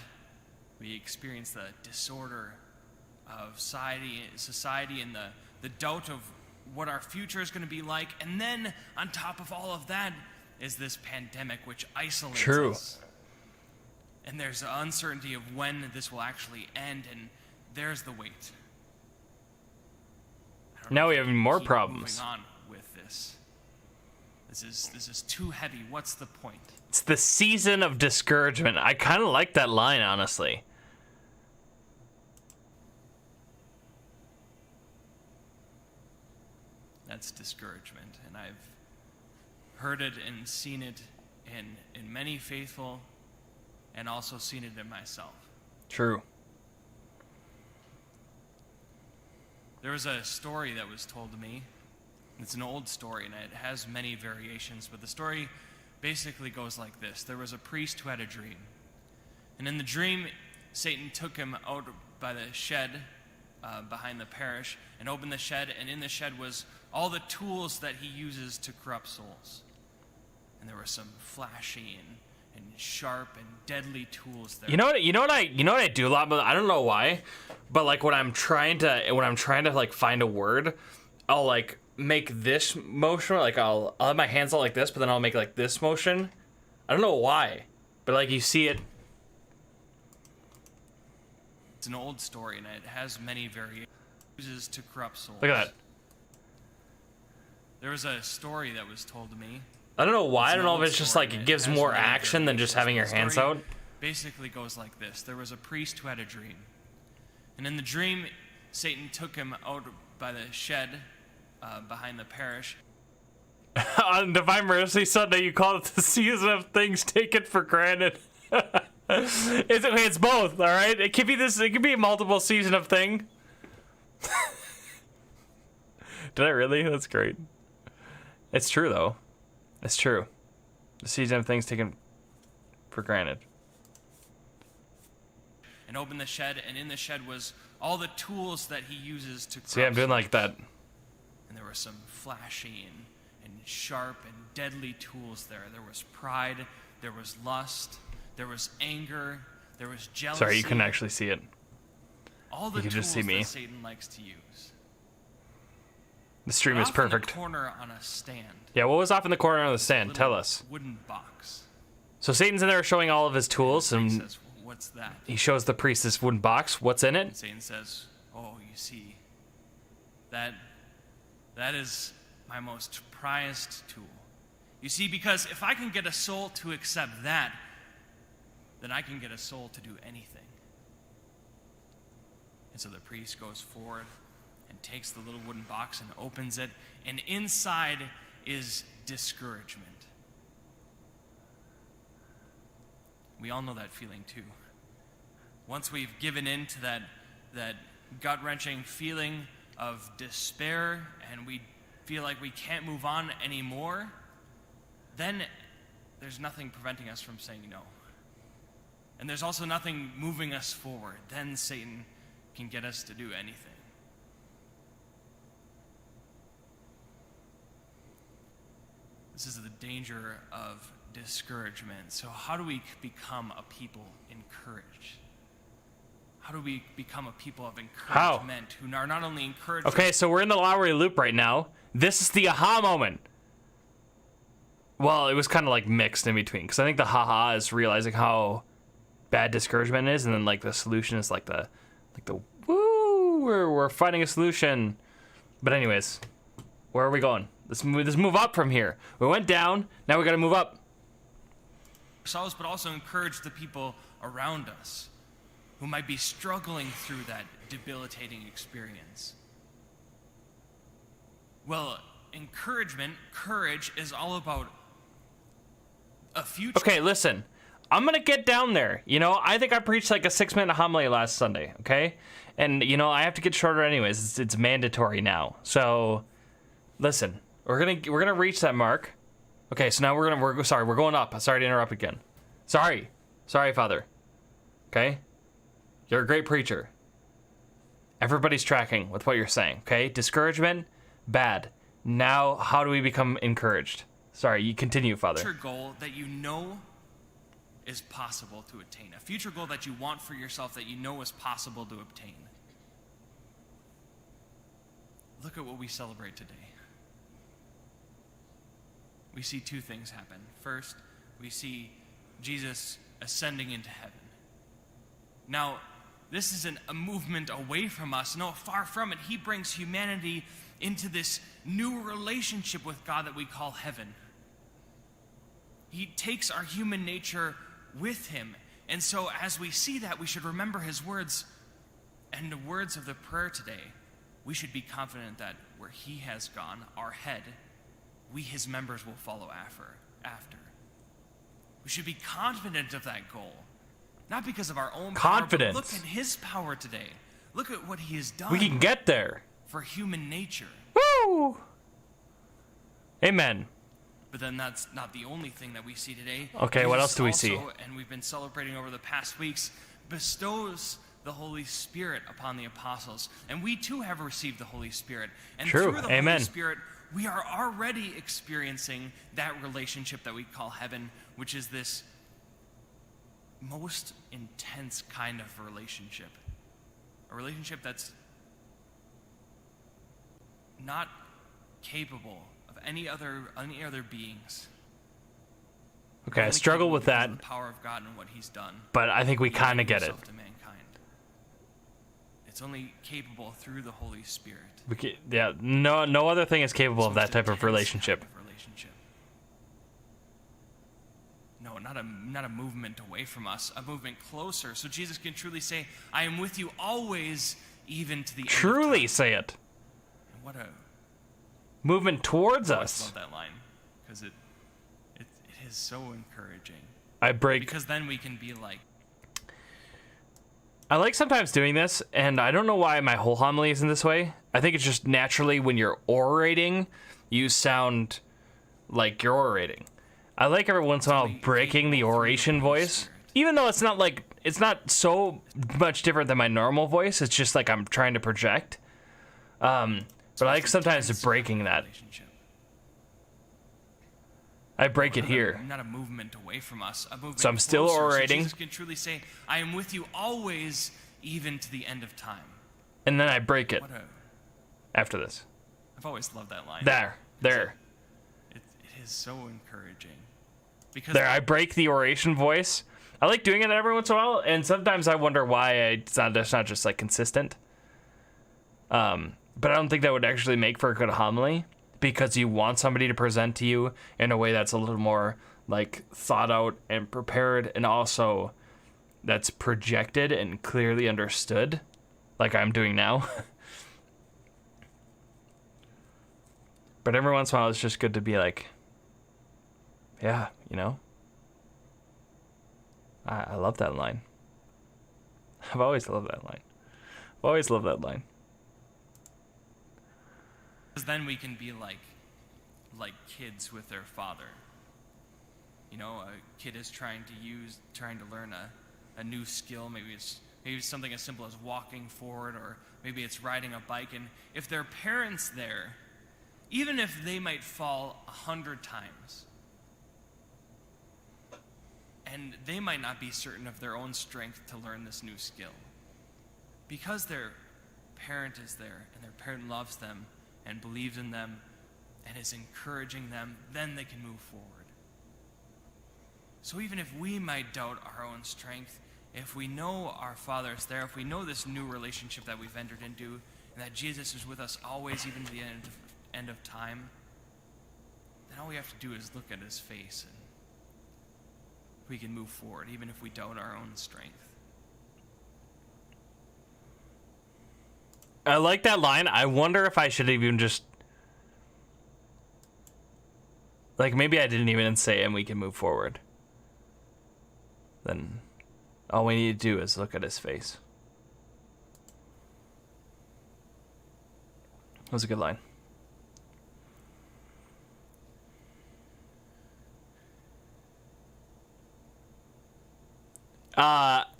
we experience the disorder of society and the doubt of what our future is going to be like. And then on top of all of that is this pandemic which isolates True. us. And there's the uncertainty of when this will actually end, and there's the weight. I don't know Now if we I have can more keep problems. moving on with this. This is too heavy. What's the point? It's the season of discouragement. I kind of like that line, honestly. That's discouragement, and I've heard it and seen it in many faithful, and also seen it in myself. True. There was a story that was told to me. It's an old story, and it has many variations, but the story basically goes like this. There was a priest who had a dream, and in the dream, Satan took him out by the shed behind the parish and opened the shed, and in the shed was all the tools that he uses to corrupt souls. And there were some flashy and sharp and deadly tools there. You know what I do a lot, but I don't know why. But like when I'm trying to like find a word, I'll like make this motion, like I'll have my hands out like this, but then I'll make like this motion. I don't know why, but like you see it. It's an old story, and it has many variations to corrupt souls. Look at that. There was a story that was told to me. I don't know why. It's I don't an know if old it's just story, like and it gives has more many action than just having your variations. hands The story out. basically goes like this. There was a priest who had a dream. And in the dream, Satan took him out by the shed behind the parish. On Divine Mercy Sunday, you call it the season of things taken for granted. It's both, all right? It could be this. It could be a multiple season of thing. Did I really? That's great. It's true, though. It's true. The season of things taken for granted. And opened the shed, and in the shed was all the tools that he uses to corrupt See, I'm doing like that. And there were some flashy and sharp and deadly tools there. There was pride, there was lust, there was anger, there was jealousy. Sorry, you couldn't actually see it. All the you could tools just see me. that Satan likes to use. The stream But is off in perfect. the corner on a stand. Yeah, what was off in the corner on the stand? little Tell us. Wooden box. So Satan's in there showing all of his tools, Satan and says, "What's that?" he shows the priest this wooden box. What's in And it? Satan says, "Oh, you see, that is my most prized tool. You see, because if I can get a soul to accept that, then I can get a soul to do anything." And so the priest goes forward and takes the little wooden box and opens it, and inside is discouragement. We all know that feeling too. Once we've given in to that gut-wrenching feeling of despair, and we feel like we can't move on anymore, then there's nothing preventing us from saying no. And there's also nothing moving us forward. Then Satan can get us to do anything. This is the danger of discouragement. So how do we become a people encouraged? How do we become a people of encouragement who are not only encouraged? Okay, so we're in the Lowry Loop right now. This is the aha moment. Well, it was kind of like mixed in between, because I think the haha is realizing how bad discouragement is, and then like the solution is like the woo, we're finding a solution. But anyways, where are we going? Let's move up from here. We went down, now we got to move up. Ourselves, but also encourage the people around us. who might be struggling through that debilitating experience. Well, encouragement, courage is all about a future. Okay, listen. I'm going to get down there. You know, I think I preached like a 6-minute homily last Sunday, okay? And, you know, I have to get shorter anyways. It's mandatory now. So, listen. We're gonna reach that mark. Okay, so now we're going up. Sorry to interrupt again. Sorry, Father. Okay? You're a great preacher. Everybody's tracking with what you're saying, okay? Discouragement, bad. Now, how do we become encouraged? Sorry, you continue, Father. Future goal that you know is possible to attain. A future goal that you want for yourself that you know is possible to obtain. Look at what we celebrate today. We see two things happen. First, we see Jesus ascending into heaven. Now, this isn't a movement away from us. No, far from it. He brings humanity into this new relationship with God that we call heaven. He takes our human nature with him. And so as we see that, we should remember his words and the words of the prayer today. We should be confident that where he has gone, our head, we, his members, will follow after. We should be confident of that goal. Not because of our own confidence. Power, but look at his power today. Look at what he has done. We can get there. For human nature. Woo! Amen. But then that's not the only thing that we see today. Okay, Jesus what else do we also, see? And we've been celebrating over the past weeks, bestows the Holy Spirit upon the apostles. And we too have received the Holy Spirit. And True. through the Amen. Holy Spirit, we are already experiencing that relationship that we call heaven, which is this most intense kind of relationship. A relationship that's not capable of any other beings. Okay, I Only struggle capable with because that, of the power of God and what he's done. but I think we He kind of gave get it. himself to mankind. It's only capable through the Holy Spirit. Yeah, no other thing is capable It's of the that most type of intense relationship. kind of relationship. No, not a movement away from us, a movement closer. So Jesus can truly say, "I am with you always, even to the end of Truly time." say it. And what a Movement towards I always us. love that line because it is so encouraging. I break. Because then we can be like, I like sometimes doing this, and I don't know why my whole homily is in this way. I think it's just naturally when you're orating, you sound like you're orating. I like every once in a while breaking the oration voice, even though it's not so much different than my normal voice. It's just like I'm trying to project. But I like sometimes breaking that. relationship. I break it here. Not a movement away from us, a movement So I'm still closer. orating. So Jesus can truly say, "I am with you always, even to the end of time." And then I break it What a after this. I've always loved that line. There. It is so encouraging. Because There, I break the oration voice. I like doing it every once in a while, and sometimes I wonder why it's not just like consistent. But I don't think that would actually make for a good homily, because you want somebody to present to you in a way that's a little more like thought out and prepared, and also that's projected and clearly understood, like I'm doing now. But every once in a while, it's just good to be like, yeah, you know. I love that line. I've always loved that line. I've always loved that line. Because then we can be like kids with their father. You know, a kid is trying to learn a new skill. Maybe it's something as simple as walking forward, or maybe it's riding a bike. And if their parents there, even if they might fall 100 times, and they might not be certain of their own strength to learn this new skill, because their parent is there and their parent loves them and believes in them and is encouraging them, then they can move forward. So even if we might doubt our own strength, if we know our Father is there, if we know this new relationship that we've entered into, and that Jesus is with us always, even to the end of time, then all we have to do is look at his face, and we can move forward, even if we doubt our own strength. I like that line. I wonder if I should even just... Like, maybe I didn't even say and we can move forward. Then all we need to do is look at his face. That was a good line.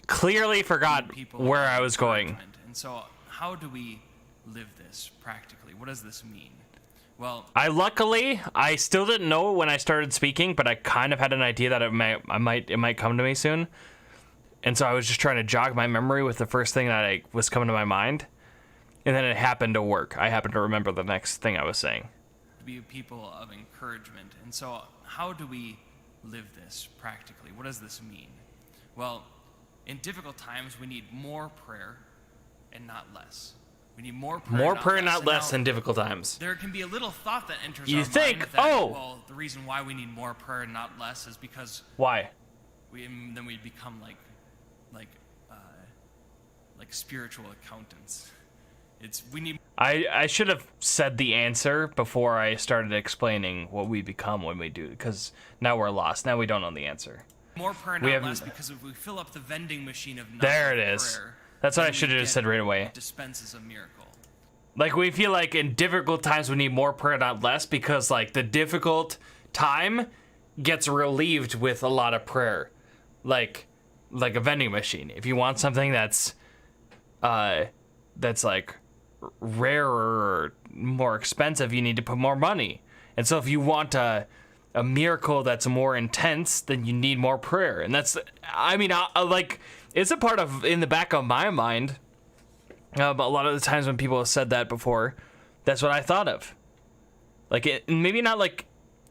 Clearly forgot People where I was going. encouragement. And so, how do we live this practically? What does this mean? Well, I still didn't know when I started speaking, but I kind of had an idea that it might come to me soon. And so I was just trying to jog my memory with the first thing that was coming to my mind. And then it happened to work. I happened to remember the next thing I was saying. to be people of encouragement. And so, how do we live this practically? What does this mean? Well, in difficult times, we need more prayer and not less. We need more prayer, More prayer, less. not And less now, in difficult times. there can be a little thought that enters You our think, mind that, oh. well, the reason why we need more prayer and not less is because Why? then we become like spiritual accountants. We need I should have said the answer before I started explaining what we become when we do, because now we're lost. Now we don't know the answer. more prayer, We not haven't- less, because if we fill up the vending machine of There it nothing is. prayer, That's what then I should we have just get said right away. what dispenses a miracle. Like, we feel like in difficult times we need more prayer, not less, because, like, the difficult time gets relieved with a lot of prayer. Like a vending machine. If you want something that's like rarer or more expensive, you need to put more money. And so if you want a miracle that's more intense, then you need more prayer. And that's, I mean, like, it's a part of, in the back of my mind, a lot of the times when people have said that before, that's what I thought of. Like, maybe not like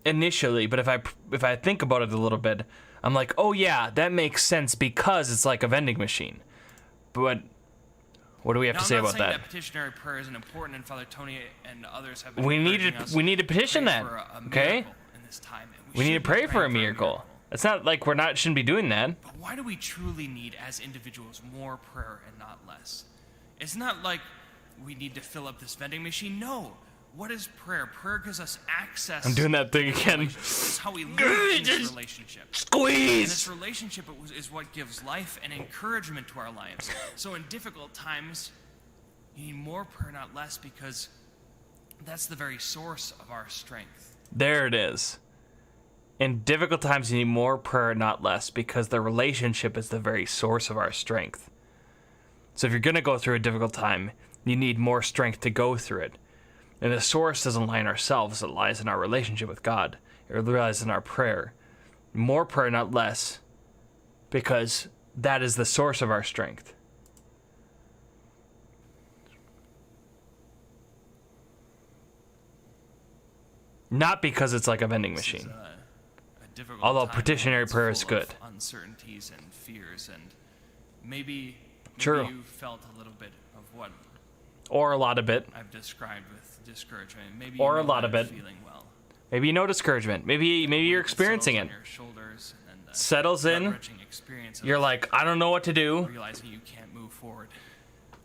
initially, but if I think about it a little bit, I'm like, oh yeah, that makes sense because it's like a vending machine. But what do we have Now, to say I'm not about saying that? petitionary prayer isn't important, and Father Tony and others have been We need encouraging to us petition pray that, for a okay? miracle in this time, and We need to should be pray for praying a miracle. It's not like shouldn't be doing that. But why do we truly need, as individuals, more prayer and not less? It's not like we need to fill up this vending machine. No. What is prayer? Prayer gives us access. I'm doing that thing to again. relationship. It's how we live in this relationship. And Squeeze! this relationship is what gives life and encouragement to our lives. So in difficult times, you need more prayer, not less, because that's the very source of our strength. There it is. In difficult times, you need more prayer, not less, because the relationship is the very source of our strength. So if you're going to go through a difficult time, you need more strength to go through it. And the source doesn't lie in ourselves, it lies in our relationship with God. It lies in our prayer. More prayer, not less, because that is the source of our strength. Not because it's like a vending This is machine. a difficult Although time petitionary when it's prayer is full of good. Uncertainties and fears, and maybe True. you felt a little bit of what Or a lot of it. I've described with discouragement. Maybe Or you a know lot that of it. feeling well. Maybe discouragement. Maybe you're experiencing it. On your shoulders, and then the Settles in. gut-wrenching experience of You're like, I don't know what to do. realizing you can't move forward,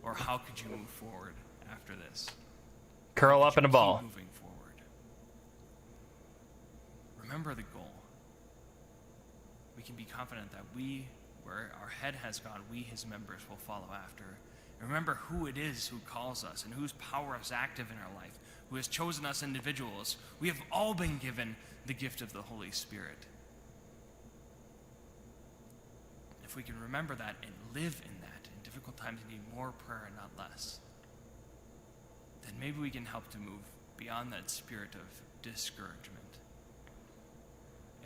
or how could you move forward after this? Curl Could up in you a keep ball. Moving forward. Remember the goal. We can be confident that where our head has gone, we, his members, will follow after. And remember who it is who calls us and whose power is active in our life, who has chosen us individuals. We have all been given the gift of the Holy Spirit. If we can remember that and live in that, in difficult times we need more prayer and not less, then maybe we can help to move beyond that spirit of discouragement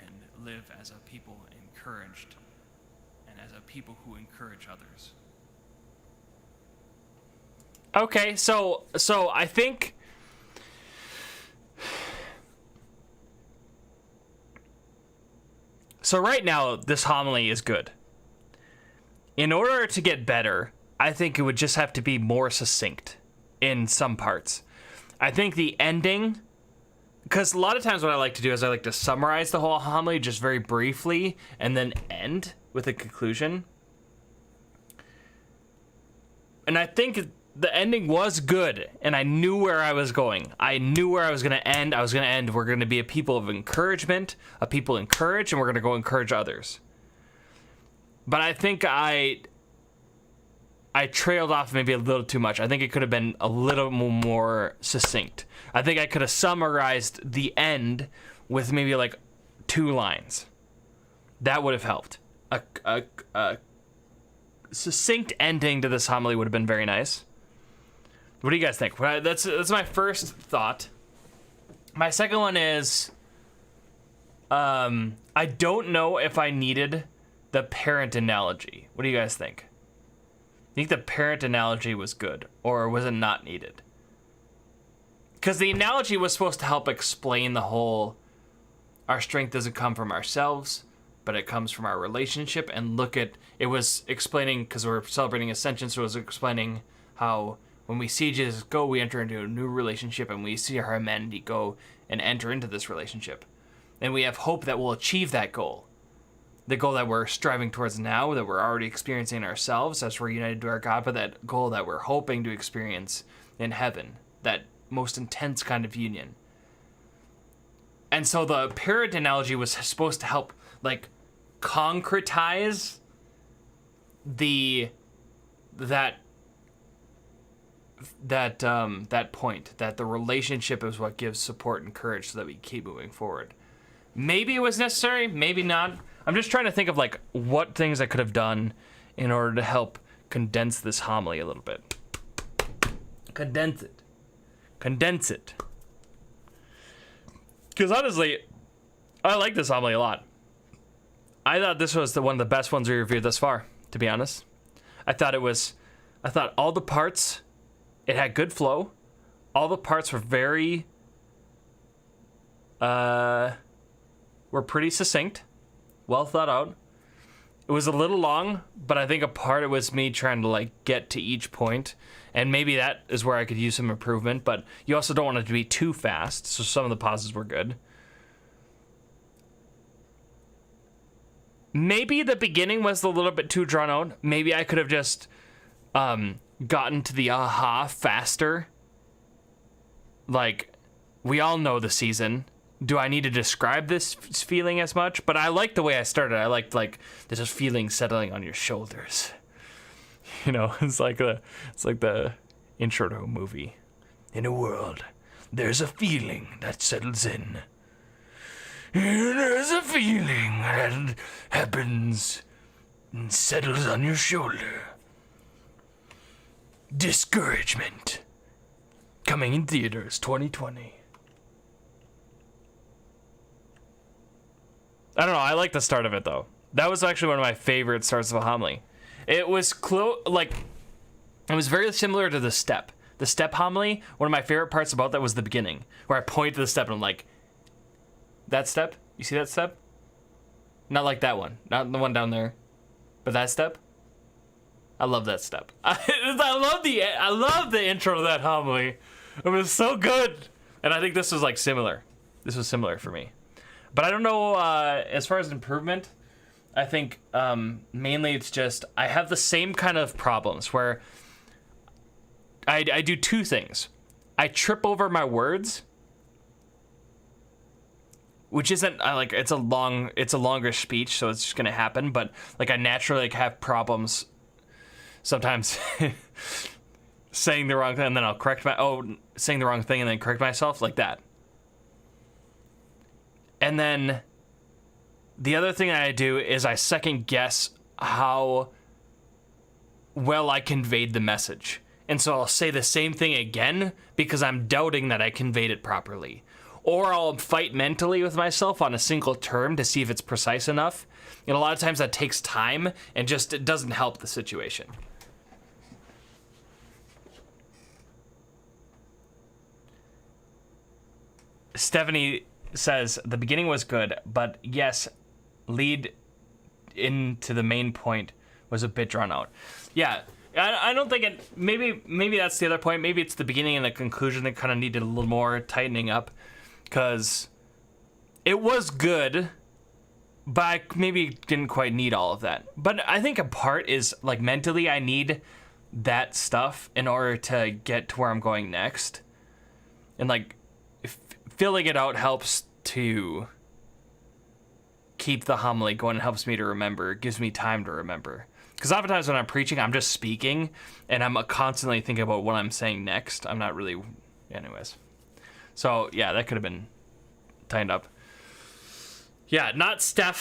and live as a people encouraged and as a people who encourage others. Okay, so I think so right now this homily is good. In order to get better, I think it would just have to be more succinct in some parts. I think the ending, because a lot of times what I like to do is I like to summarize the whole homily just very briefly and then end with a conclusion. And I think the ending was good, and I knew where I was going. I knew where I was going to end. We're going to be a people of encouragement, a people encourage, and we're going to go encourage others. But I think I trailed off maybe a little too much. I think it could have been a little more succinct. I think I could have summarized the end with maybe like 2 lines. That would have helped. A succinct ending to this homily would have been very nice. What do you guys think? Well, that's my first thought. My second one is, I don't know if I needed the parent analogy. What do you guys think? I think the parent analogy was good, or was it not needed? Because the analogy was supposed to help explain the whole, our strength doesn't come from ourselves, but it comes from our relationship. And look at, it was explaining, because we're celebrating Ascension, so it was explaining how when we see Jesus go, we enter into a new relationship, and we see our humanity go and enter into this relationship. And we have hope that we'll achieve that goal. The goal that we're striving towards now, that we're already experiencing ourselves as we're united to our God, but that goal that we're hoping to experience in heaven, that most intense kind of union. And so the parent analogy was supposed to help, like, concretize that point, that the relationship is what gives support and courage so that we keep moving forward. Maybe it was necessary, maybe not. I'm just trying to think of like what things I could have done in order to help condense this homily a little bit. Condense it. Because honestly, I like this homily a lot. I thought this was one of the best ones we reviewed thus far, to be honest. I thought all the parts, it had good flow. All the parts were were pretty succinct, well thought out. It was a little long, but I think a part of it was me trying to like get to each point, and maybe that is where I could use some improvement, but you also don't want it to be too fast, so some of the pauses were good. Maybe the beginning was a little bit too drawn out. Maybe I could have just gotten to the aha faster. Like, we all know the season. Do I need to describe this feeling as much? But I like the way I started. I liked, like, there's a feeling settling on your shoulders. You know, it's like the intro to a movie. In a world, there's a feeling that settles in. There's a feeling that happens and settles on your shoulder. Discouragement. Coming in theaters 2020. I don't know, I like the start of it though. That was actually one of my favorite starts of a homily. It was it was very similar to the step. The step homily, one of my favorite parts about that was the beginning, where I point to the step and I'm like, that step? You see that step? Not like that one. Not the one down there. But that step? I love that step. I love the intro to that homily. It was so good. And I think this was like similar. This was similar for me. But I don't know, as far as improvement, I think mainly it's just I have the same kind of problems where I do 2 things. I trip over my words, which isn't it's a longer speech, so it's just gonna happen. But like I naturally have problems sometimes saying the wrong thing, and then I'll saying the wrong thing and then correct myself like that. And then the other thing I do is I second guess how well I conveyed the message. And so I'll say the same thing again because I'm doubting that I conveyed it properly. Or I'll fight mentally with myself on a single term to see if it's precise enough. And a lot of times that takes time and just it doesn't help the situation. Stephanie says, the beginning was good, but yes, lead into the main point was a bit drawn out. Yeah, I don't think it, maybe that's the other point. Maybe it's the beginning and the conclusion that kind of needed a little more tightening up, because it was good, but I maybe didn't quite need all of that. But I think a part is, like, mentally I need that stuff in order to get to where I'm going next. And like filling it out helps to keep the homily going. It helps me to remember. It gives me time to remember. Because oftentimes when I'm preaching, I'm just speaking and I'm constantly thinking about what I'm saying next. I'm not really, anyways. So yeah, that could have been tightened up. Yeah, not step.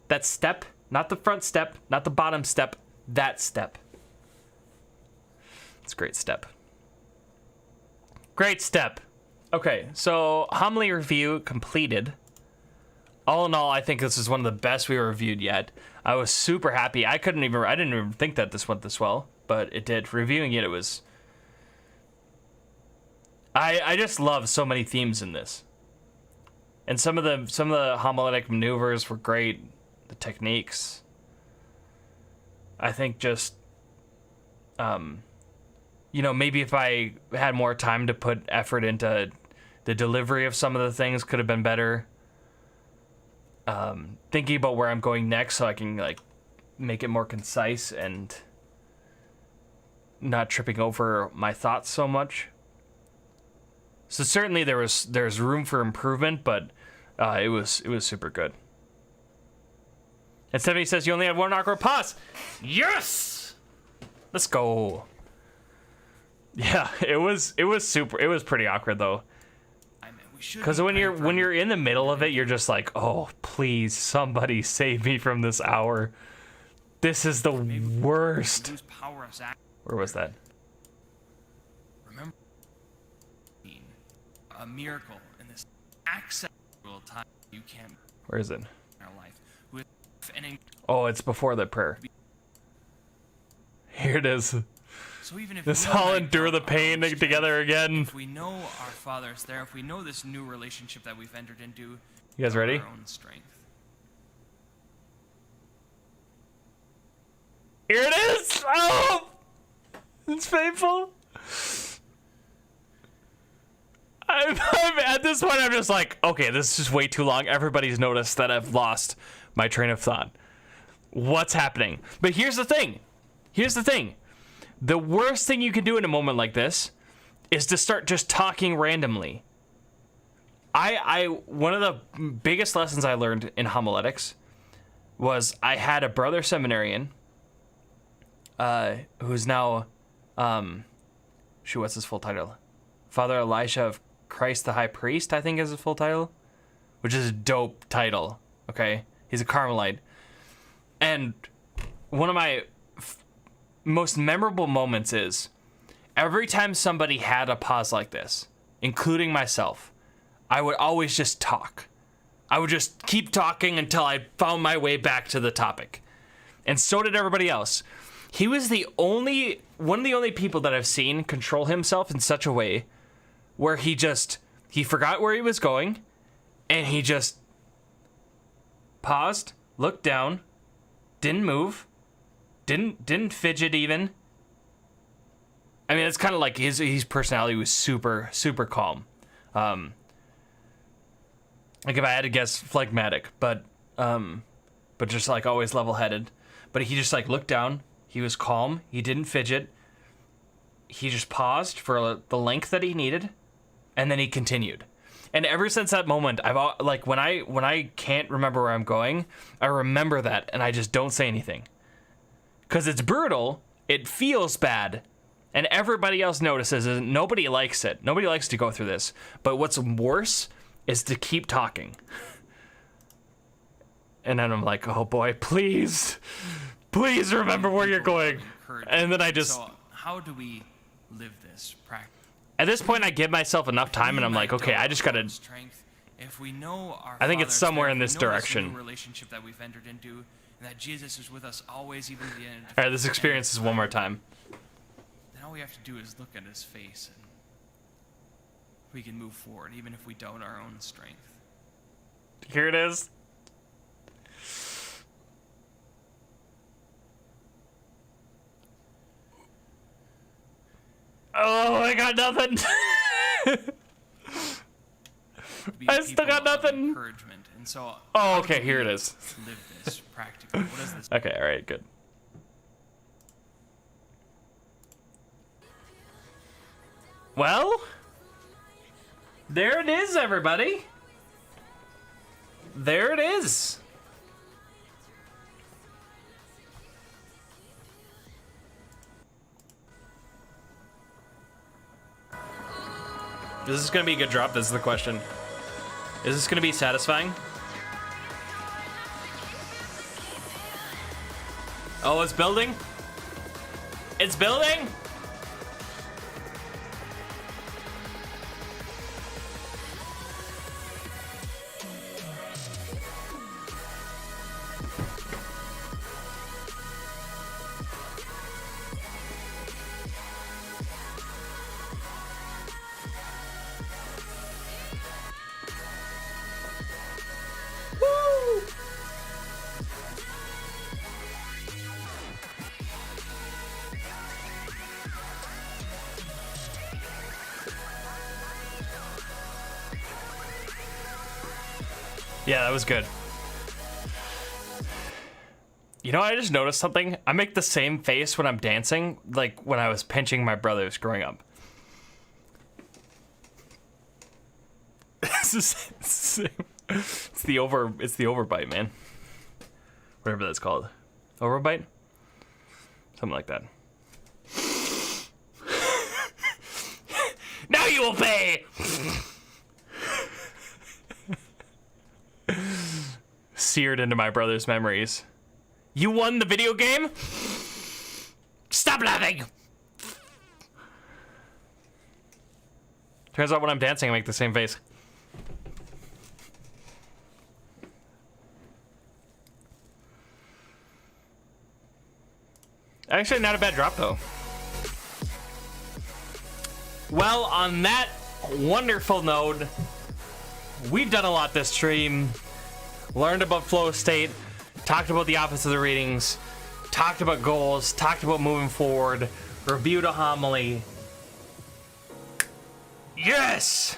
That's step, not the front step, not the bottom step, that step. It's a great step. Great step. Okay, so homily review completed. All in all, I think this is one of the best we reviewed yet. I was super happy. I didn't even think that this went this well, but it did. Reviewing it, it was. I just love so many themes in this, and some of the homiletic maneuvers were great. The techniques. I think just, maybe if I had more time to put effort into the delivery of some of the things, could have been better. Thinking about where I'm going next so I can like make it more concise and not tripping over my thoughts so much. So certainly there's room for improvement, but it was super good. And Stephanie says you only had one awkward pause. Yes! Let's go. Yeah, it was pretty awkward though. Because when you're in the middle of it, you're just like, oh, please, somebody save me from this hour. This is the worst. Where was that? Remember, a miracle in this acceptable time you can. Where is it? In our life, with Oh, it's before the prayer. Here it is. So even if Let's all endure the pain together again. If we know our Father is there, if we know this new relationship that we've entered into, you guys ready? Our own strength. Here it is! Oh! It's painful. I'm at this point, I'm just like, okay, this is just way too long. Everybody's noticed that I've lost my train of thought. What's happening? But here's the thing. The worst thing you can do in a moment like this is to start just talking randomly. One of the biggest lessons I learned in homiletics was I had a brother seminarian who's now, what's his full title? Father Elisha of Christ the High Priest, I think is his full title, which is a dope title, okay? He's a Carmelite. And one of my most memorable moments is every time somebody had a pause like this, including myself, I would always just talk. I would just keep talking until I found my way back to the topic. And so did everybody else. He was one of the only people that I've seen control himself in such a way where he forgot where he was going and he just paused, looked down, didn't move, didn't fidget even. I mean, it's kind of like his personality was super, super calm. Like if I had to guess, phlegmatic, but just like always level-headed. But he just like looked down. He was calm. He didn't fidget. He just paused for the length that he needed, and then he continued. And ever since that moment, I've like when I can't remember where I'm going, I remember that, and I just don't say anything. Because it's brutal, it feels bad, and everybody else notices it. Nobody likes it. Nobody likes to go through this. But what's worse is to keep talking. And then I'm like, oh boy, please remember where you're going. And then I just... So how do we live this practice? At this point, I give myself enough time, and I'm like, okay, I just gotta... If we know our I think it's somewhere in this direction. Relationship that we've entered into, and that Jesus is with us always, even to the end. All right, this experience is one more time. Then all we have to do is look at his face, and we can move forward, even if we doubt our own strength. Here it is. Oh, I got nothing. I still got nothing. Encouragement. And so, oh, okay, here it is. Live this practically. What is this? Okay, all right, good. Well, there it is, everybody. There it is. Is this gonna be a good drop? This is the question. Is this gonna be satisfying? Oh, it's building? It's building? Yeah, that was good. You know, I just noticed something. I make the same face when I'm dancing, like when I was pinching my brothers growing up. It's the overbite, man. Whatever that's called. Overbite? Something like that. Now you will pay! Seared into my brother's memories. You won the video game? Stop laughing! Turns out when I'm dancing, I make the same face. Actually, not a bad drop, though. Well, on that wonderful note, we've done a lot this stream. Learned about flow state, talked about the opposite of the readings, talked about goals, talked about moving forward, reviewed a homily. Yes!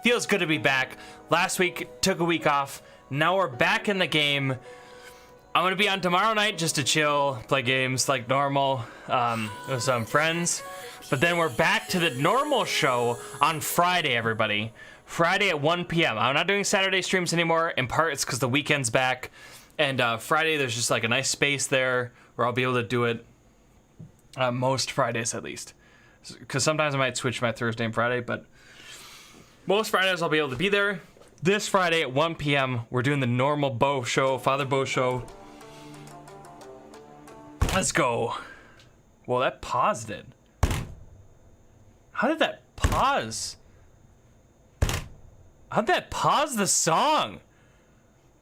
Feels good to be back. Last week, took a week off. Now we're back in the game. I'm gonna be on tomorrow night just to chill, play games like normal with some friends. But then we're back to the normal show on Friday, everybody. Friday at 1 p.m. I'm not doing Saturday streams anymore. In part, it's because the weekend's back. And Friday, there's just like a nice space there where I'll be able to do it most Fridays at least. Because sometimes I might switch my Thursday and Friday, but most Fridays I'll be able to be there. This Friday at 1 p.m., we're doing the normal Bo show, Father Bo show. Let's go. Well, that paused it. How did that pause? How'd that pause the song?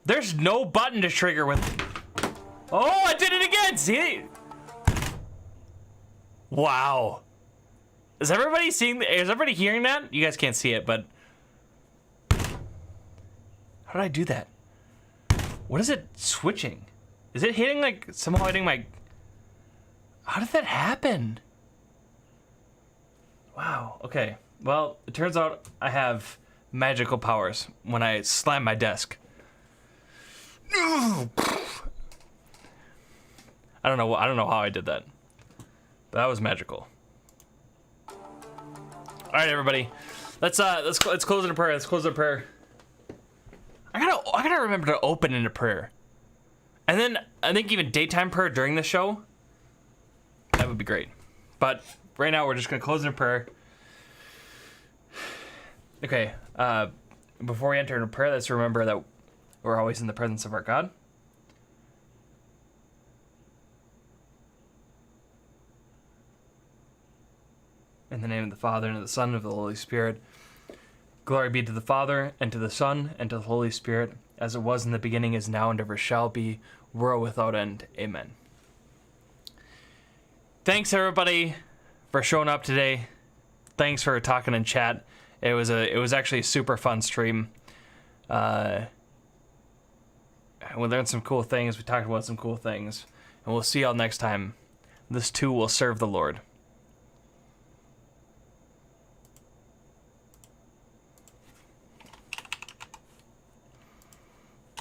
There's no button to trigger with. Oh, I did it again. See? Wow. Is everybody seeing? Is everybody hearing that? You guys can't see it, but how did I do that? What is it switching? Is it hitting like somehow hitting my? How did that happen? Wow. Okay. Well, it turns out I have magical powers when I slam my desk. I don't know how I did that, but that was magical. All right, everybody, let's close in a prayer. Let's close in a prayer. I gotta remember to open in a prayer, and then I think even daytime prayer during the show. That would be great, but right now we're just gonna close in a prayer. Okay. Before we enter into prayer, let's remember that we're always in the presence of our God. In the name of the Father, and of the Son, and of the Holy Spirit. Glory be to the Father, and to the Son, and to the Holy Spirit, as it was in the beginning, is now, and ever shall be, world without end. Amen. Thanks, everybody, for showing up today. Thanks for talking in chat. It was actually a super fun stream. We learned some cool things. We talked about some cool things. And we'll see y'all next time. This too will serve the Lord.